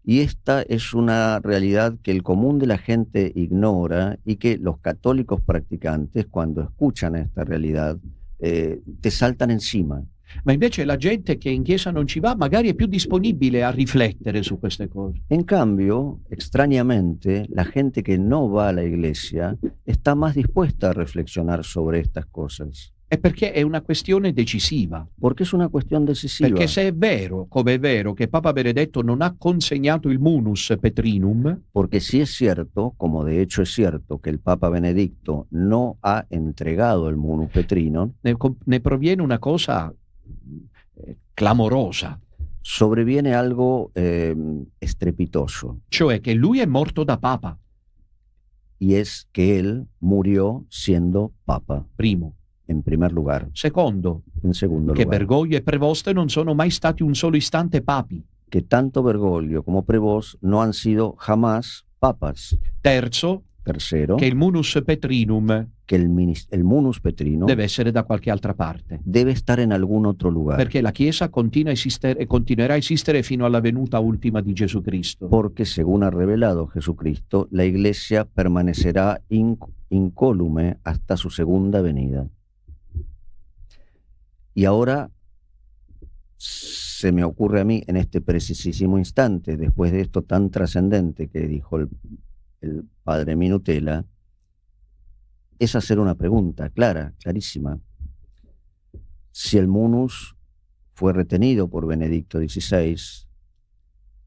Y esta es una realidad que el común de la gente ignora y que los católicos practicantes, cuando escuchan esta realidad, te saltan encima. Ma invece la gente che in chiesa non ci va magari è più disponibile a riflettere su queste cose. En cambio, extrañamente, la gente que no va a la iglesia está más dispuesta a reflexionar sobre estas cosas. È perché è una questione decisiva. Porque es una cuestión decisiva. Perché se è vero, come è vero, che Papa Benedetto non ha consegnato il munus petrinum, Porque sí es cierto, como de hecho es cierto, que el Papa Benedicto no ha entregado el munus petrino, ne proviene una cosa clamorosa, sobreviene algo estrepitoso, cioè che lui è morto da Papa, y es que él murió siendo Papa, primo. en primer lugar. Secondo, En segundo che lugar, Bergoglio e Prevost non sono mai stati un solo istante papi. que tanto Bergoglio como Prevost no han sido jamás papas. Terzo, Tercero, che il munus petrinum que el munus petrino deve essere da qualche altra parte, debe estar en algún otro lugar. perché la Chiesa continua a esistere e continuerà a esistere fino alla venuta ultima di Gesù Cristo. Porque según ha revelado Jesucristo, la iglesia permanecerá incólume hasta su segunda venida. Y ahora se me ocurre a mí en este precisísimo instante, después de esto tan trascendente que dijo el padre Minutela, es hacer una pregunta clara, clarísima. Si el munus fue retenido por Benedicto XVI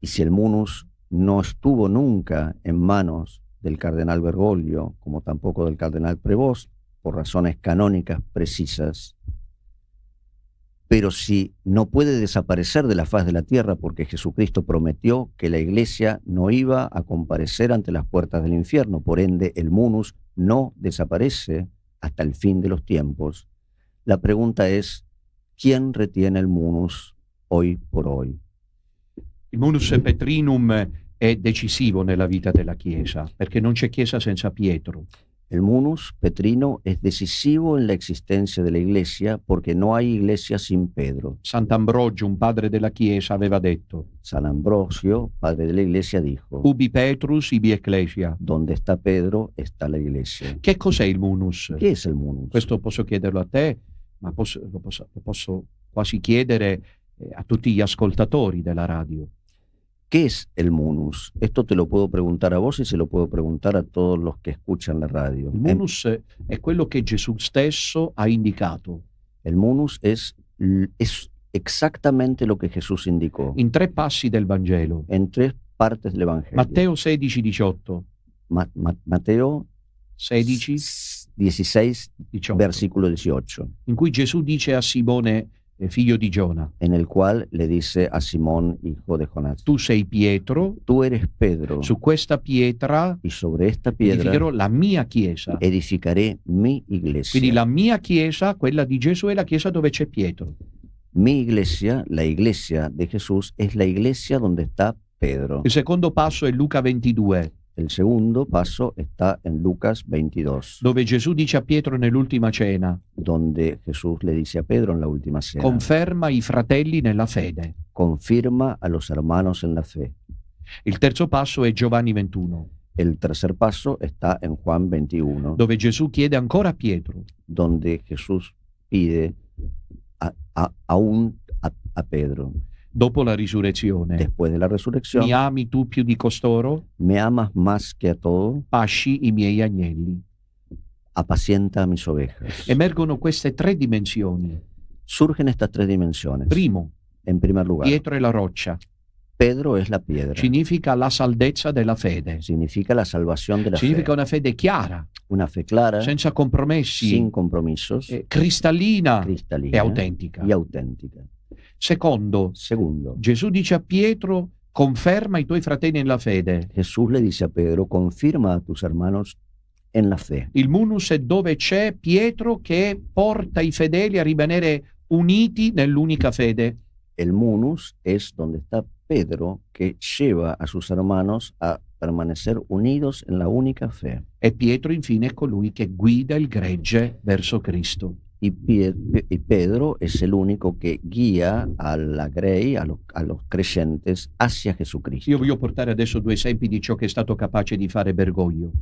y si el munus no estuvo nunca en manos del cardenal Bergoglio, como tampoco del cardenal Prevost, por razones canónicas precisas, pero si no puede desaparecer de la faz de la tierra porque Jesucristo prometió que la iglesia no iba a comparecer ante las puertas del infierno, por ende el munus no desaparece hasta el fin de los tiempos, la pregunta es, ¿quién retiene el munus hoy por hoy? Il munus petrinum è decisivo nella vita della Chiesa, perché non c'è Chiesa senza Pietro. El munus petrino es decisivo en la existencia de la iglesia porque no hay iglesia sin Pedro. Sant'Ambrogio, un padre della Chiesa, aveva detto: San Ambrosio, padre de la iglesia, dijo: Ubi Petrus, ibi Ecclesia. Donde está Pedro, está la iglesia. Che cos'è il munus? ¿Qué es el munus? Questo posso chiederlo a te, ma lo posso quasi chiedere a tutti gli ascoltatori della radio. ¿Qué es el munus? Esto te lo puedo preguntar a vos y se lo puedo preguntar a todos los que escuchan la radio. Il munus è quello che Gesù stesso ha indicato. El munus es exactamente lo que Jesús indicó. In 3 passi del Vangelo. En 3 partes del Evangelio. Matteo 16, 18. Mateo 16, 16, 18. versículo 18. In cui Gesù dice a Simone, figlio di Giona, en el cual le dice a Simón, hijo de Jonás: tu sei Pietro, tú eres Pedro, su questa pietra y sobre esta piedra edificherò la mia chiesa. edificaré mi iglesia. Quindi la mia chiesa, quella di Gesù, è la chiesa dove c'è Pietro. Mi iglesia, la iglesia de Jesús, es la iglesia donde está Pedro. Il secondo passo è Luca 22, El segundo paso está en Lucas 22, dove Gesù dice a Pietro nell'ultima cena: donde Jesús le dice a Pedro en la última cena: conferma i fratelli nella fede. confirma a los hermanos en la fe. Il terzo passo è Giovanni 21, El tercer paso está en Juan 21, dove Gesù chiede ancora a Pietro: donde Jesús pide aún a Pedro: dopo la risurrezione. después de la resurrección, Mi ami tu più di costoro? me amas más que a todo, Pasci i miei agnelli. apacienta a mis ovejas. Emergono queste tre dimensioni. Surgen estas tres dimensiones. Primo, En primer lugar, Pietro è la roccia. Pedro es la piedra. Significa la saldezza della fede. Significa la salvación de la Significa fe. una fede chiara, Una fe clara, senza compromessi, sin compromisos, cristallina e cristalina autentica. y auténtica. Secondo, Segundo, Gesù dice a Pietro: conferma i tuoi fratelli nella fede. Jesús le dice a Pedro, confirma a tus hermanos en la fe. Il munus è dove c'è Pietro che porta i fedeli a rimanere uniti nell'unica fede. El munus es donde está Pedro, que lleva a sus hermanos a permanecer unidos en la única fe. E Pietro infine è colui che guida il gregge verso Cristo. Y Pedro es el único que guía a la grey, a los creyentes, hacia Jesucristo. Io voglio portare adesso due esempi di ciò che è stato capace di fare Bergoglio.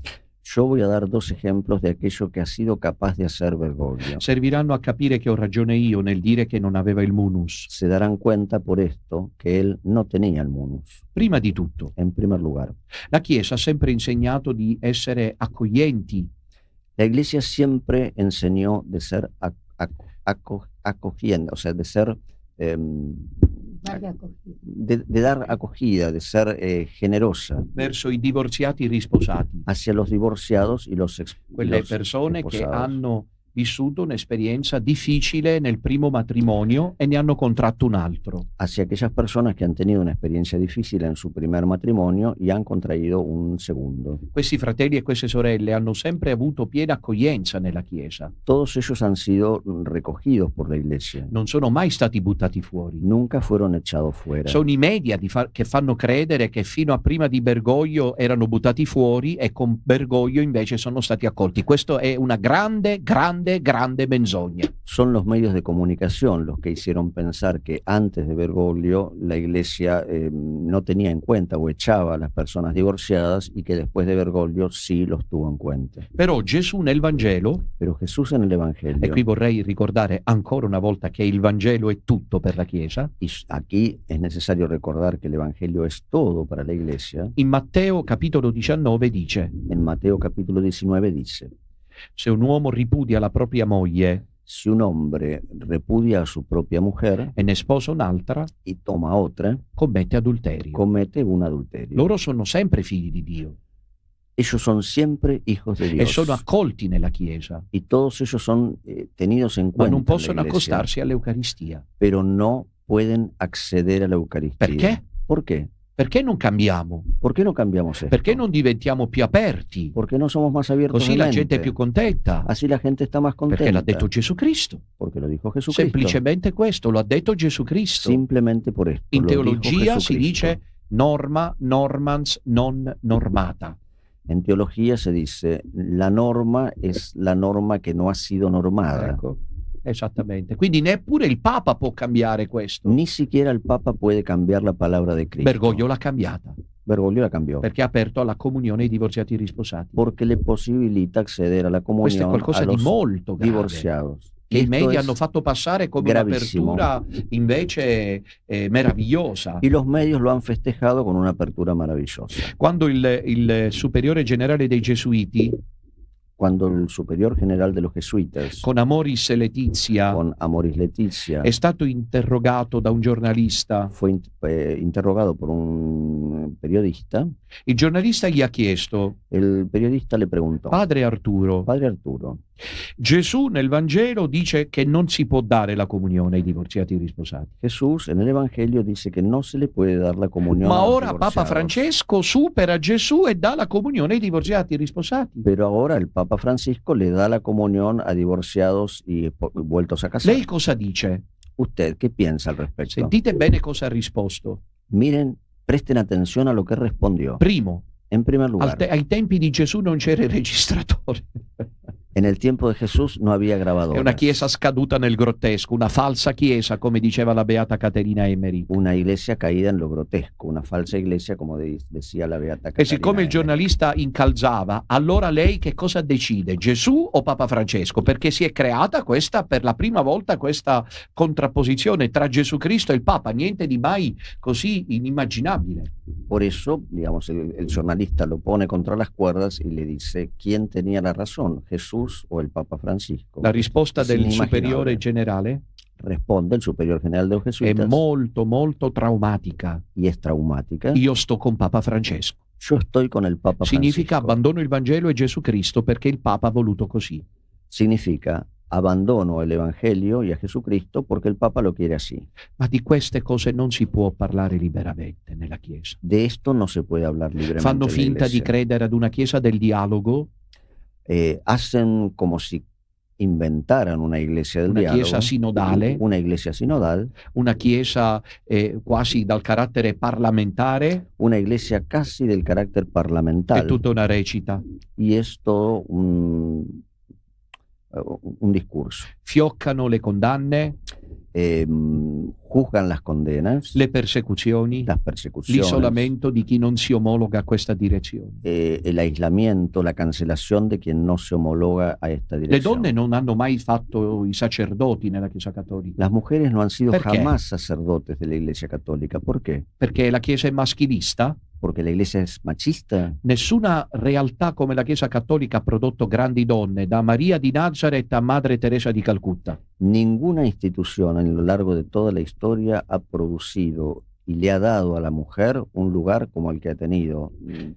Yo voy a dar dos ejemplos de aquello que ha sido capaz de hacer Bergoglio. Serviranno a capire che ho ragione io nel dire che non aveva il munus. Se darán cuenta por esto que él no tenía el munus. Prima di tutto, En primer lugar, la Chiesa ha sempre insegnato di essere accoglienti, la Iglesia siempre enseñó de ser acogiendo, o sea, de ser de dar acogida, de ser generosa verso i divorziati risposati, hacia los divorciados y los quelle los persone che esposados. hanno vissuto un'esperienza difficile nel primo matrimonio e ne hanno contratto un altro. Hacia aquellas personas que han tenido una experiencia difícil en su primer matrimonio y han contraído un segundo. Questi fratelli e queste sorelle hanno sempre avuto piena accoglienza nella Chiesa, Todos ellos han sido recogidos por la Iglesia. non sono mai stati buttati fuori. Nunca fueron echados fuera. Sono i media che fanno credere che fino a prima di Bergoglio erano buttati fuori e con Bergoglio invece sono stati accolti. Questo è una grande menzogna. Son los medios de comunicación los que hicieron pensar que antes de Bergoglio la Iglesia no tenía en cuenta o echaba a las personas divorciadas y que después de Bergoglio sí los tuvo en cuenta. Però Gesù nel Vangelo, Pero Jesús en el Evangelio, e qui vorrei ricordare ancora una volta che il Vangelo è tutto per la Chiesa, y aquí es necesario recordar que el Evangelio es todo para la Iglesia, in Matteo capitolo 19 dice: en Mateo capítulo 19 dice, se un uomo ripudia la propria moglie si un hombre repudia a su propia mujer e ne sposa un'altra, y toma otra, commette adulterio. comete un adulterio. Loro sono sempre figli di Dio Ellos son siempre hijos de e Dios. sono accolti nella Chiesa, Y todos ellos son tenidos en ma cuenta non en la possono iglesia, accostarsi all'Eucaristia. pero no pueden acceder a la Eucaristía. Perché? ¿Por qué? Perché non cambiamo? ¿Por qué no cambiamos esto? Perché non diventiamo più aperti? ¿Por qué no somos más abiertos Così de la mente? gente è più contenta. Así la gente está más contenta. Perché l'ha detto Gesù Cristo. Porque lo dijo Jesucristo. Semplicemente questo, lo ha detto Gesù Cristo. Simplemente por esto. In lo dijo teologia si Jesucristo. dice norma, normans, non normata. En teología se dice, la norma es la norma que no ha sido normada. Ecco, esattamente. Quindi neppure il Papa può cambiare questo. Ni siquiera el Papa puede cambiar la palabra de Cristo. Bergoglio l'ha cambiata, Bergoglio la cambió. perché ha aperto alla comunione ai divorziati risposati. Porque le posibilita acceder a la Questo è comunión qualcosa a di los molto grave, divorciados. che i Esto media es hanno fatto passare come gravissimo. un'apertura invece meravigliosa. Y los medios lo han festejado con una apertura maravillosa. Quando il superiore generale dei Gesuiti, Cuando el superior general de los jesuitas, con Amoris Laetitia, con Amoris Laetitia, è stato interrogato da un giornalista, fue interrogado por un periodista, il giornalista gli ha chiesto: el periodista le preguntó, Padre Arturo, Padre Arturo, Gesù nel Vangelo dice che non si può dare la comunione ai divorziati risposati. Jesús en el Evangelio dice que no se le puede dar la comunión Ma a los ora Papa divorciados. Francesco supera Gesù e dà la comunione ai divorziati risposati. Pero ahora el Papa Francisco le da la comunión a divorciados y vueltos a casar. Lei cosa dice? ¿Usted qué piensa al respecto? Sentite bene cosa ha risposto. Miren, presten atención a lo que respondió. Primo, En primer lugar, ai tempi di Gesù non c'era il registratore. En el tiempo de Jesús no había È grabadoras. una chiesa scaduta nel grottesco, una falsa chiesa, come diceva la beata Caterina Emmerich. Una iglesia caída en lo grotesco, una falsa iglesia, como decía la beata E siccome il Caterina Emmerich. giornalista incalzava, allora lei che cosa decide? Gesù o Papa Francesco? Perché si è creata per la prima volta questa contrapposizione tra Gesù Cristo e il Papa, niente di mai così inimmaginabile. Por eso, digamos, el giornalista lo pone contra las cuerdas y le dice quién tenía la razón, Jesús o el Papa Francisco. La risposta Es del inimmaginable. superiore generale Responde el superior general de los è jesuitas molto traumatica. y es traumática. Io sto con Papa Francesco. Yo estoy con el Papa Significa Francisco. abbandono il Vangelo e Gesù Cristo perché il Papa ha voluto così. Significa abandono el Evangelio y a Jesucristo porque el Papa lo quiere así. Ma di queste cose non si può parlare liberamente nella Chiesa. De esto no se puede hablar libremente. Fanno en la finta di iglesia. credere ad una Chiesa del dialogo, Hacen como si inventaran una iglesia del una diálogo, Chiesa sinodale, una iglesia sinodal, una Chiesa quasi dal carattere parlamentare, una iglesia casi del carácter è parlamentar, tutta una recita. y es todo un discurso. Fioccano le condanne, Juzgan las condenas, le persecuzioni, las persecuciones, l'isolamento di chi non si omologa a questa direzione. el aislamiento, la cancelación de quien no se homologa a esta Le dirección. donne non hanno mai fatto i sacerdoti nella Chiesa Cattolica, Las mujeres no han sido ¿Por qué? jamás sacerdotes de la Iglesia Católica. ¿Por qué? perché la Chiesa è maschilista. Porque la Iglesia es machista. Nessuna realtà come la Chiesa Cattolica ha prodotto grandi donne, da Maria di Nazareth a Madre Teresa di Calcutta. Ninguna institución a lo largo de toda la historia ha producido y le ha dado a la mujer un lugar como el que ha tenido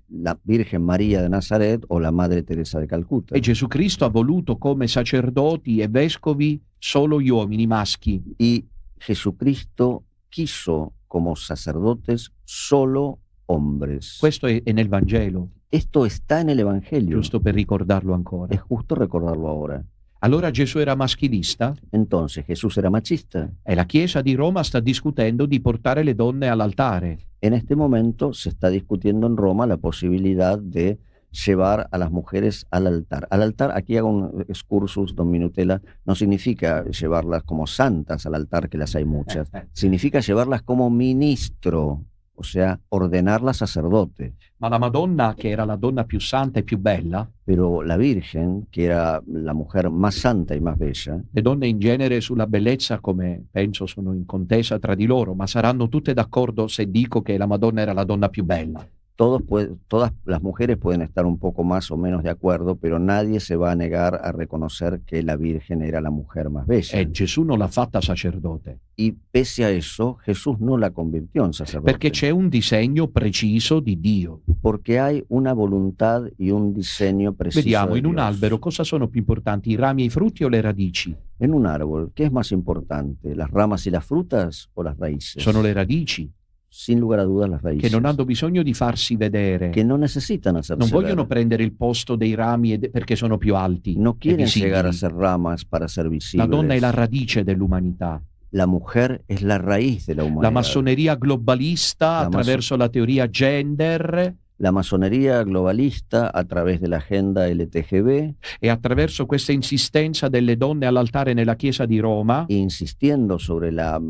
la Virgen María de Nazaret o la Madre Teresa de Calcuta. E Gesù Cristo ha voluto come sacerdoti e vescovi solo gli uomini maschi. Y Jesucristo quiso como sacerdotes solo hombres. Questo è nel Vangelo, Esto está en el Evangelio. giusto per ricordarlo ancora. Es justo recordarlo ahora. Allora Gesù era maschilista Entonces, Jesús era machista. e la Chiesa di Roma sta discutendo di portare le donne all'altare. En este momento se está discutiendo en Roma la posibilidad de llevar a las mujeres al altar. Al altar, aquí hago un excursus, don Minutela, no significa llevarlas como santas al altar, que las hay muchas. Significa llevarlas como ministro, o sea, ordenarlas sacerdote. Ma la Madonna, che era la donna più santa e più bella, Pero la Virgen, que era la mujer más santa y más bella, le donne in genere sulla bellezza, come penso, sono in contesa tra di loro, ma saranno tutte d'accordo se dico che la Madonna era la donna più bella. todas las mujeres pueden estar un poco más o menos de acuerdo, pero nadie se va a negar a reconocer que la Virgen era la mujer más bella. E Gesù non l'ha fatta sacerdote, Y pese a eso, Jesús no la convirtió en sacerdote. perché c'è un disegno preciso di Dio. Porque hay una voluntad y un diseño preciso. Vediamo, de in un Dios. albero cosa sono più importanti, i rami e i frutti o le radici? En un árbol, ¿qué es más importante? ¿Las ramas y las frutas o las raíces? Sono le radici, Sin lugar a dudas, las raíces. che non hanno bisogno di farsi vedere, Que no necesitan hacerse non vogliono ver. prendere il posto dei rami perché sono più alti No e quieren visibili. llegar a ser ramas para ser La visibles. donna è la radice dell'umanità. La mujer es la raíz de la humanidad. La massoneria globalista, La attraverso la teoria gender La masonería globalista a través de la agenda LTGB, e attraverso questa insistenza delle donne all'altare nella Chiesa di Roma, insistiendo sobre la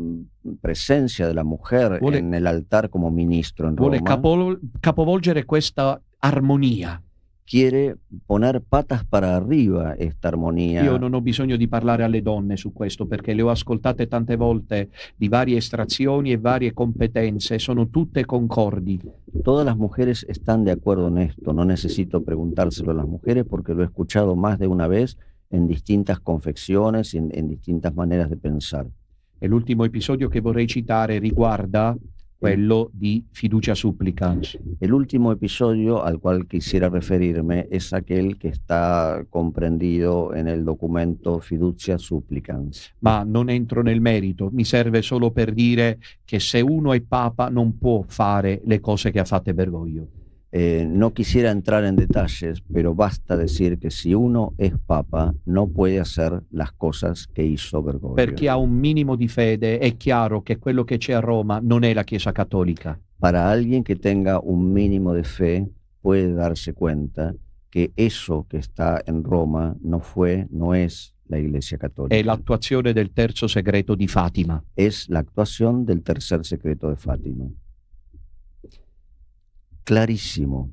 presencia de la mujer Vuole- en el altar como ministro en vuole Roma, capovolgere questa armonia. quiere poner patas para arriba esta armonía. Io non ho bisogno di parlare alle donne su questo perché le ho ascoltate tante volte di varie estrazioni e varie competenze, sono tutte concordi. Todas las mujeres están de acuerdo en esto. No necesito preguntárselo a las mujeres porque lo he escuchado más de una vez en distintas confecciones y en distintas maneras de pensar. E l'ultimo episodio che vorrei citare riguarda quello di Fiducia Supplicans. El último episodio al cual quisiera referirme es aquel que está comprendido en el documento Fiducia Supplicans. Ma non entro nel merito, mi serve solo per dire che se uno è papa non può fare le cose che ha fatte Bergoglio. No quisiera entrar en detalles, pero basta decir que si uno es papa, no puede hacer las cosas que hizo Bergoglio. Per chi ha un minimo di fede è chiaro che quello che c'è a Roma non è la Chiesa Cattolica. Para alguien que tenga un mínimo de fe, puede darse cuenta que eso que está en Roma no es la Iglesia Católica. È l'attuazione del terzo segreto di Fatima. Es la actuación del tercer secreto de Fátima. Clarísimo.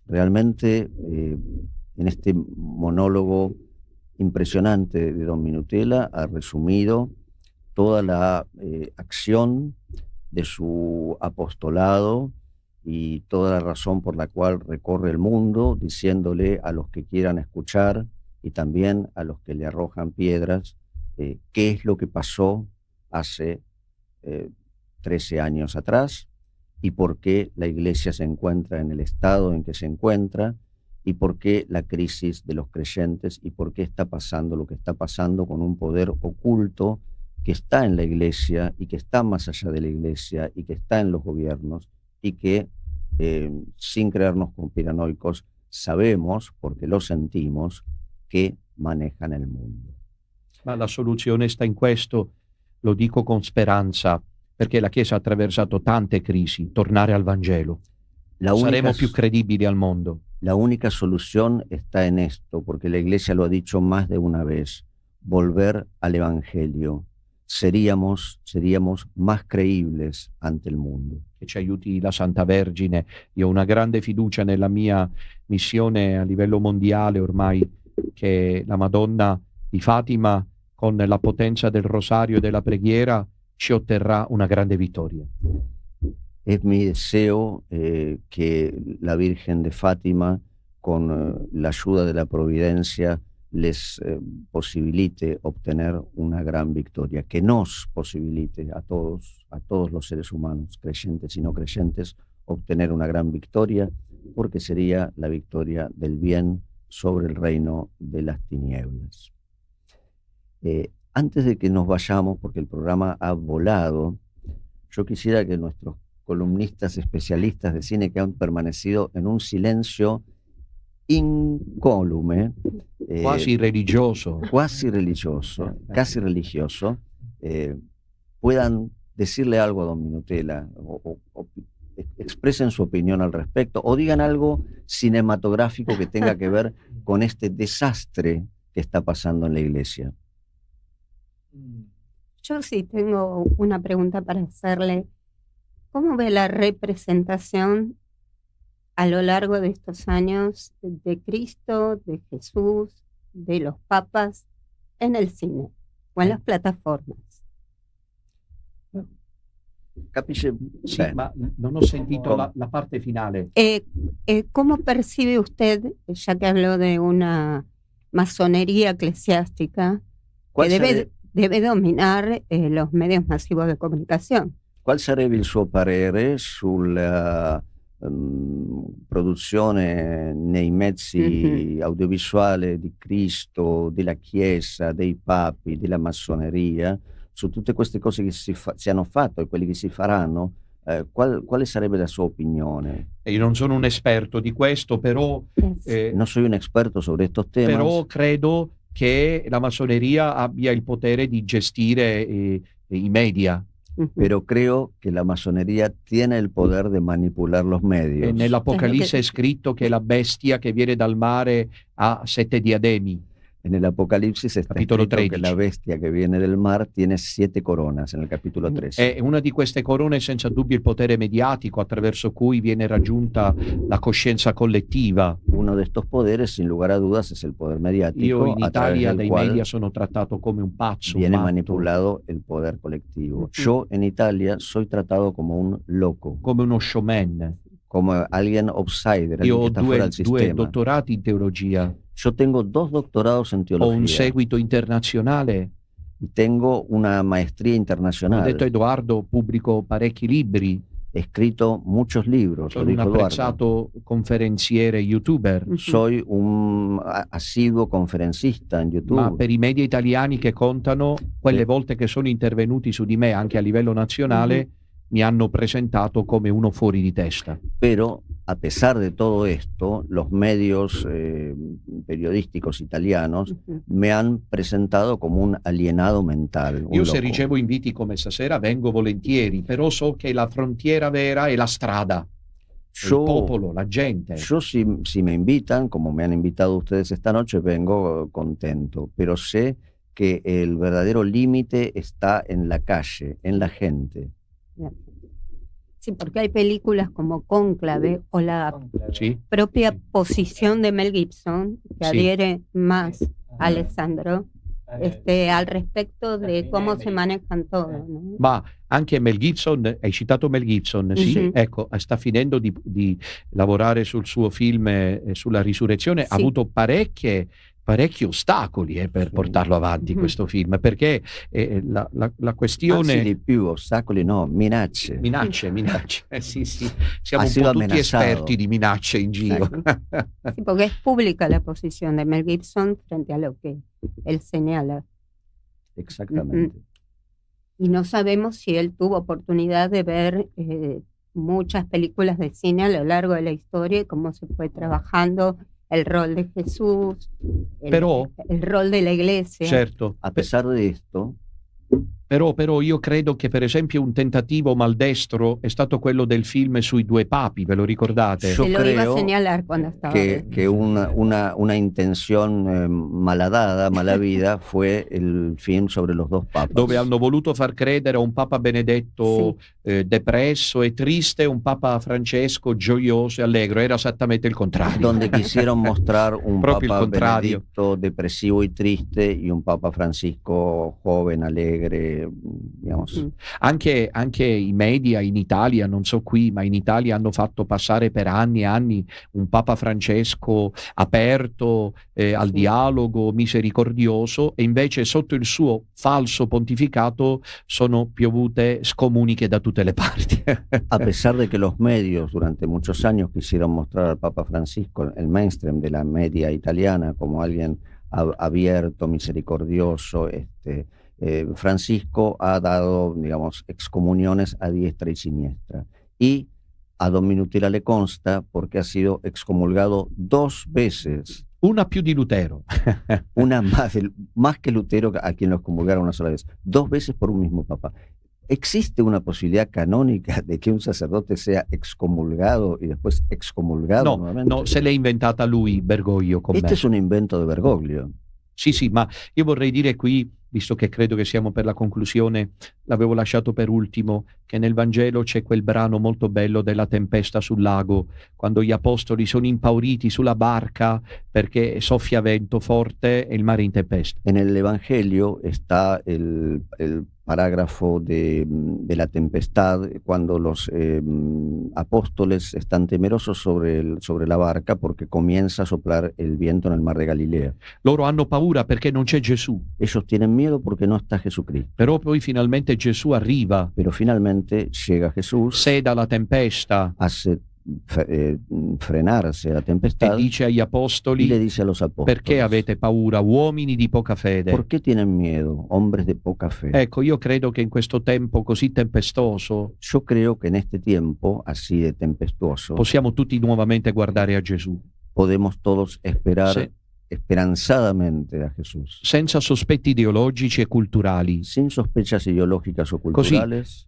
Realmente en este monólogo impresionante de don Minutela ha resumido toda la acción de su apostolado y toda la razón por la cual recorre el mundo, diciéndole a los que quieran escuchar y también a los que le arrojan piedras qué es lo que pasó hace 13 años atrás y por qué la Iglesia se encuentra en el estado en que se encuentra y por qué la crisis de los creyentes y por qué está pasando lo que está pasando con un poder oculto que está en la Iglesia y que está más allá de la Iglesia y que está en los gobiernos y que, sin creernos conspiranoicos, sabemos, porque lo sentimos, che manejano il mondo. Ma la soluzione sta in questo, lo dico con speranza, perché la Chiesa ha attraversato tante crisi, tornare al Vangelo. Saremo più credibili al mondo. La única solución está en esto, porque la Iglesia lo ha dicho más de una vez, volver al Evangelio. Seríamos más creíbles ante il mondo. Che ci aiuti la Santa Vergine. Io ho una grande fiducia nella mia missione a livello mondiale ormai, che la Madonna di Fatima, con la potenza del rosario e della preghiera, ci otterrà una grande vittoria. Es mi deseo que la Virgen de Fátima, con la ayuda de la providencia, les posibilite obtener una gran victoria, que nos posibilite a todos los seres humanos, creyentes y no creyentes, obtener una gran victoria, porque sería la victoria del bien sobre el reino de las tinieblas. Antes de que nos vayamos, porque el programa ha volado, yo quisiera que nuestros columnistas especialistas de cine que han permanecido en un silencio incólume, quasi religioso, casi religioso, puedan decirle algo a don Minutela o expresen su opinión al respecto o digan algo cinematográfico que tenga que ver con este desastre que está pasando en la Iglesia. Yo sí tengo una pregunta para hacerle. ¿Cómo ve la representación a lo largo de estos años de Cristo, de Jesús, de los papas en el cine o en las plataformas? Capisce? Sì, ma non ho sentito la parte finale. ¿Cómo percibe usted, ya que habló de una masonería eclesiástica que debe dominar los medios masivos de comunicazione? Qual sarebbe il suo parere sulla produzione nei mezzi audiovisuali di Cristo, della Chiesa, dei papi, della massoneria, su tutte queste cose che si hanno fatto e quelli che si faranno? Quale sarebbe la sua opinione? Io non sono un esperto di questo, però non sono un esperto sobre estos temas. Però credo che la massoneria abbia il potere di gestire i media. Pero creo que la masonería tiene el poder de manipular los medios. Nell'Apocalisse è scritto che la bestia che viene dal mare ha 7 diademi. En el Apocalipsis está capítulo escrito 13. que la bestia que viene del mar tiene 7 coronas, en el capítulo 13. E una di queste corone è senza dubbio il potere mediatico attraverso cui viene raggiunta la coscienza collettiva. Uno de estos poderes, sin lugar a dudas, es el poder mediático. Io in Italia dai cual media sono trattato come un pazzo. viene un matto, manipulado el poder colectivo. Yo en Italia soy tratado como un loco, come uno showman. como alguien outsider, alguien Io que ho está fuera del due sistema. dottorati in teologia, Yo tengo 2 doctorados en ho un teología seguito internazionale. y tengo una maestría Come ha internacional. detto Edoardo, pubblico parecchi libri. He escrito muchos libros, lo Sono un dijo Eduardo. apprezzato conferenziere youtuber. Soy un asiduo conferencista en YouTube. Ma per i media italiani che contano, quelle volte che sono intervenuti su di me anche a livello nazionale, mi hanno presentato come uno fuori di testa. Pero a pesar de todo esto, los medios periodísticos italianos me han presentado como un alienado mental. Un Io se loco. ricevo inviti come stasera vengo volentieri, però so che la frontiera vera è la strada. il popolo, la gente. Yo si me invitan, como me han invitado ustedes esta noche, vengo contento, pero sé que el verdadero límite está en la calle, en la gente. Sí, porque hay películas como Cónclave o la Sì? propia posición de Mel Gibson, que Sí. adhiere más a Alessandro, al respecto de cómo se manejan todo, ¿no? Ma anche Mel Gibson, hai citato Mel Gibson, sì? Mhm. Ecco, sta finendo di lavorare sul suo film sulla risurrezione, ha Sì. avuto parecchi ostacoli per Sì. portarlo avanti Mhm. questo film, perché la Anzi questione... di più, ostacoli no, minacce. Minacce, sì, siamo Ha un sido po' tutti amenazado. esperti di minacce in giro. Sí, porque es pública la posición de Mel Gibson frente a lo que él señala. Exactamente. Y no sabemos si él tuvo oportunidad de ver muchas películas de cine a lo largo de la historia y cómo se fue trabajando el rol de Jesús, el rol de la iglesia. Certo. A pesar de esto, Però io credo che per esempio un tentativo maldestro è stato quello del film sui due papi, ve lo ricordate? Yo Se lo iba a creo señalar cuando estaba. que una intención malhadada, mala vida, fue el film sobre los dos papas. Dove hanno voluto far credere a un Papa Benedetto depresso e triste, un Papa Francesco gioioso e allegro, era esattamente il contrario. Donde quisieron mostrar un Proprio il Papa contrario. Benedicto depresivo y triste y un Papa Francisco joven, alegre, digamos. Anche i media in Italia, non so qui, ma in Italia hanno fatto passare per anni e anni un Papa Francesco aperto al dialogo, misericordioso, e invece sotto il suo falso pontificato sono piovute scomuniche da tutte le parti. A pesar de que los medios durante muchos años quisieron mostrar al Papa Francisco, el mainstream de la media italiana, como alguien abierto, misericordioso, Francisco ha dado, digamos, excomuniones a diestra y siniestra. Y a Don Minutila le consta porque ha sido excomulgado 2 veces. Una più di Lutero. Una más que Lutero, a quien lo excomulgaron una sola vez. 2 veces por un mismo papa. ¿Existe una posibilidad canónica de que un sacerdote sea excomulgado y después excomulgado nuevamente? No, se l'è inventata lui, Bergoglio, con Este me. es un invento de Bergoglio. Sì, ma io vorrei dire qui, visto che credo che siamo per la conclusione, l'avevo lasciato per ultimo, che nel Vangelo c'è quel brano molto bello della tempesta sul lago, quando gli apostoli sono impauriti sulla barca perché soffia vento forte e il mare in tempesta. En el Evangelio está el parágrafo de la tempestad, cuando los apóstoles están temerosos sobre la barca porque comienza a soplar el viento en el mar de Galilea. Loro hanno paura perché non c'è Gesù, Ellos tienen miedo porque no está Jesucristo. però poi finalmente Gesù arriva, Pero finalmente llega Jesús, seda la tempesta hace frenarse la e tempestad dice agli y le apostoli: dice a los apóstoles, perché avete paura, uomini di poca fede? ¿por qué tienen miedo, hombres de poca fe? Ecco, io credo che in questo tempo così tempestoso Yo creo que en este tiempo así de tempestuoso possiamo tutti nuovamente guardare a Gesù, podemos todos esperar Sí. esperanzadamente a Jesús, senza sospetti ideologici e culturali. sin sospechas ideológicas o Così, culturales,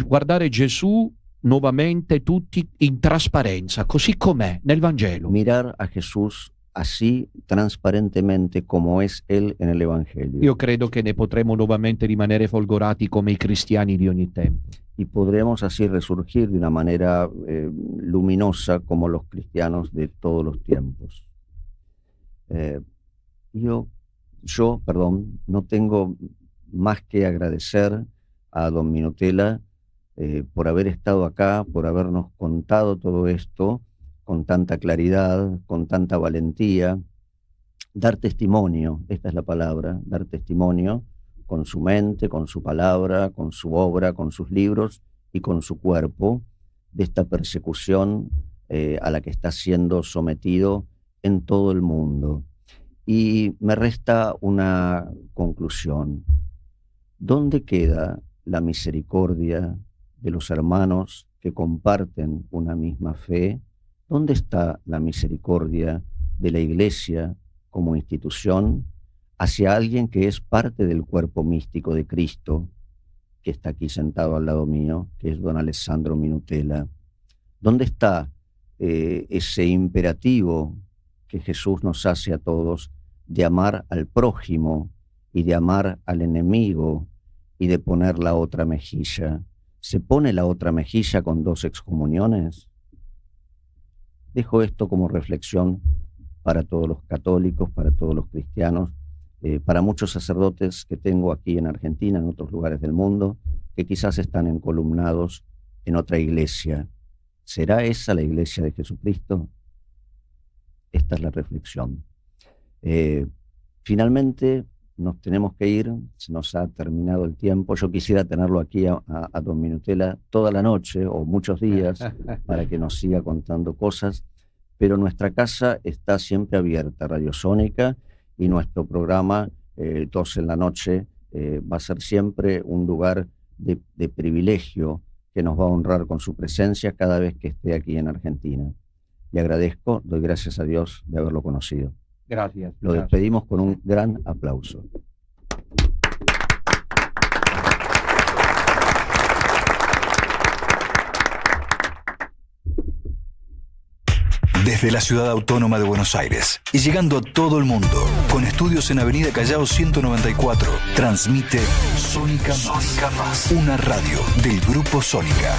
guardare Gesù nuovamente tutti in trasparenza, così com'è nel Vangelo. mirar a Jesús así transparentemente como es Él en el Evangelio. Io credo che ne potremo nuovamente rimanere folgorati come i cristiani di ogni tempo. Y podremos así resurgir de una manera luminosa como los cristianos de todos los tiempos. Yo, no tengo más que agradecer a don Minutela por haber estado acá, por habernos contado todo esto con tanta claridad, con tanta valentía, dar testimonio, esta es la palabra, dar testimonio con su mente, con su palabra, con su obra, con sus libros y con su cuerpo, de esta persecución a la que está siendo sometido en todo el mundo. Y me resta una conclusión. ¿Dónde queda la misericordia de los hermanos que comparten una misma fe? ¿Dónde está la misericordia de la Iglesia como institución hacia alguien que es parte del cuerpo místico de Cristo, que está aquí sentado al lado mío, que es don Alessandro Minutela? ¿Dónde está ese imperativo que Jesús nos hace a todos de amar al prójimo y de amar al enemigo y de poner la otra mejilla? ¿Se pone la otra mejilla con 2 excomuniones? Dejo esto como reflexión para todos los católicos, para todos los cristianos, para muchos sacerdotes que tengo aquí en Argentina, en otros lugares del mundo, que quizás están encolumnados en otra iglesia. ¿Será esa la iglesia de Jesucristo? Esta es la reflexión. Finalmente nos tenemos que ir, se nos ha terminado el tiempo. Yo quisiera tenerlo aquí a don Minutela toda la noche o muchos días para que nos siga contando cosas, pero nuestra casa está siempre abierta, Radio Sónica, y nuestro programa 2 en la noche va a ser siempre un lugar de privilegio que nos va a honrar con su presencia cada vez que esté aquí en Argentina. Le agradezco, doy gracias a Dios de haberlo conocido. Gracias. Lo despedimos con un gran aplauso. Desde la Ciudad Autónoma de Buenos Aires y llegando a todo el mundo, con estudios en Avenida Callao 194, transmite Sónica Más, una radio del Grupo Sónica.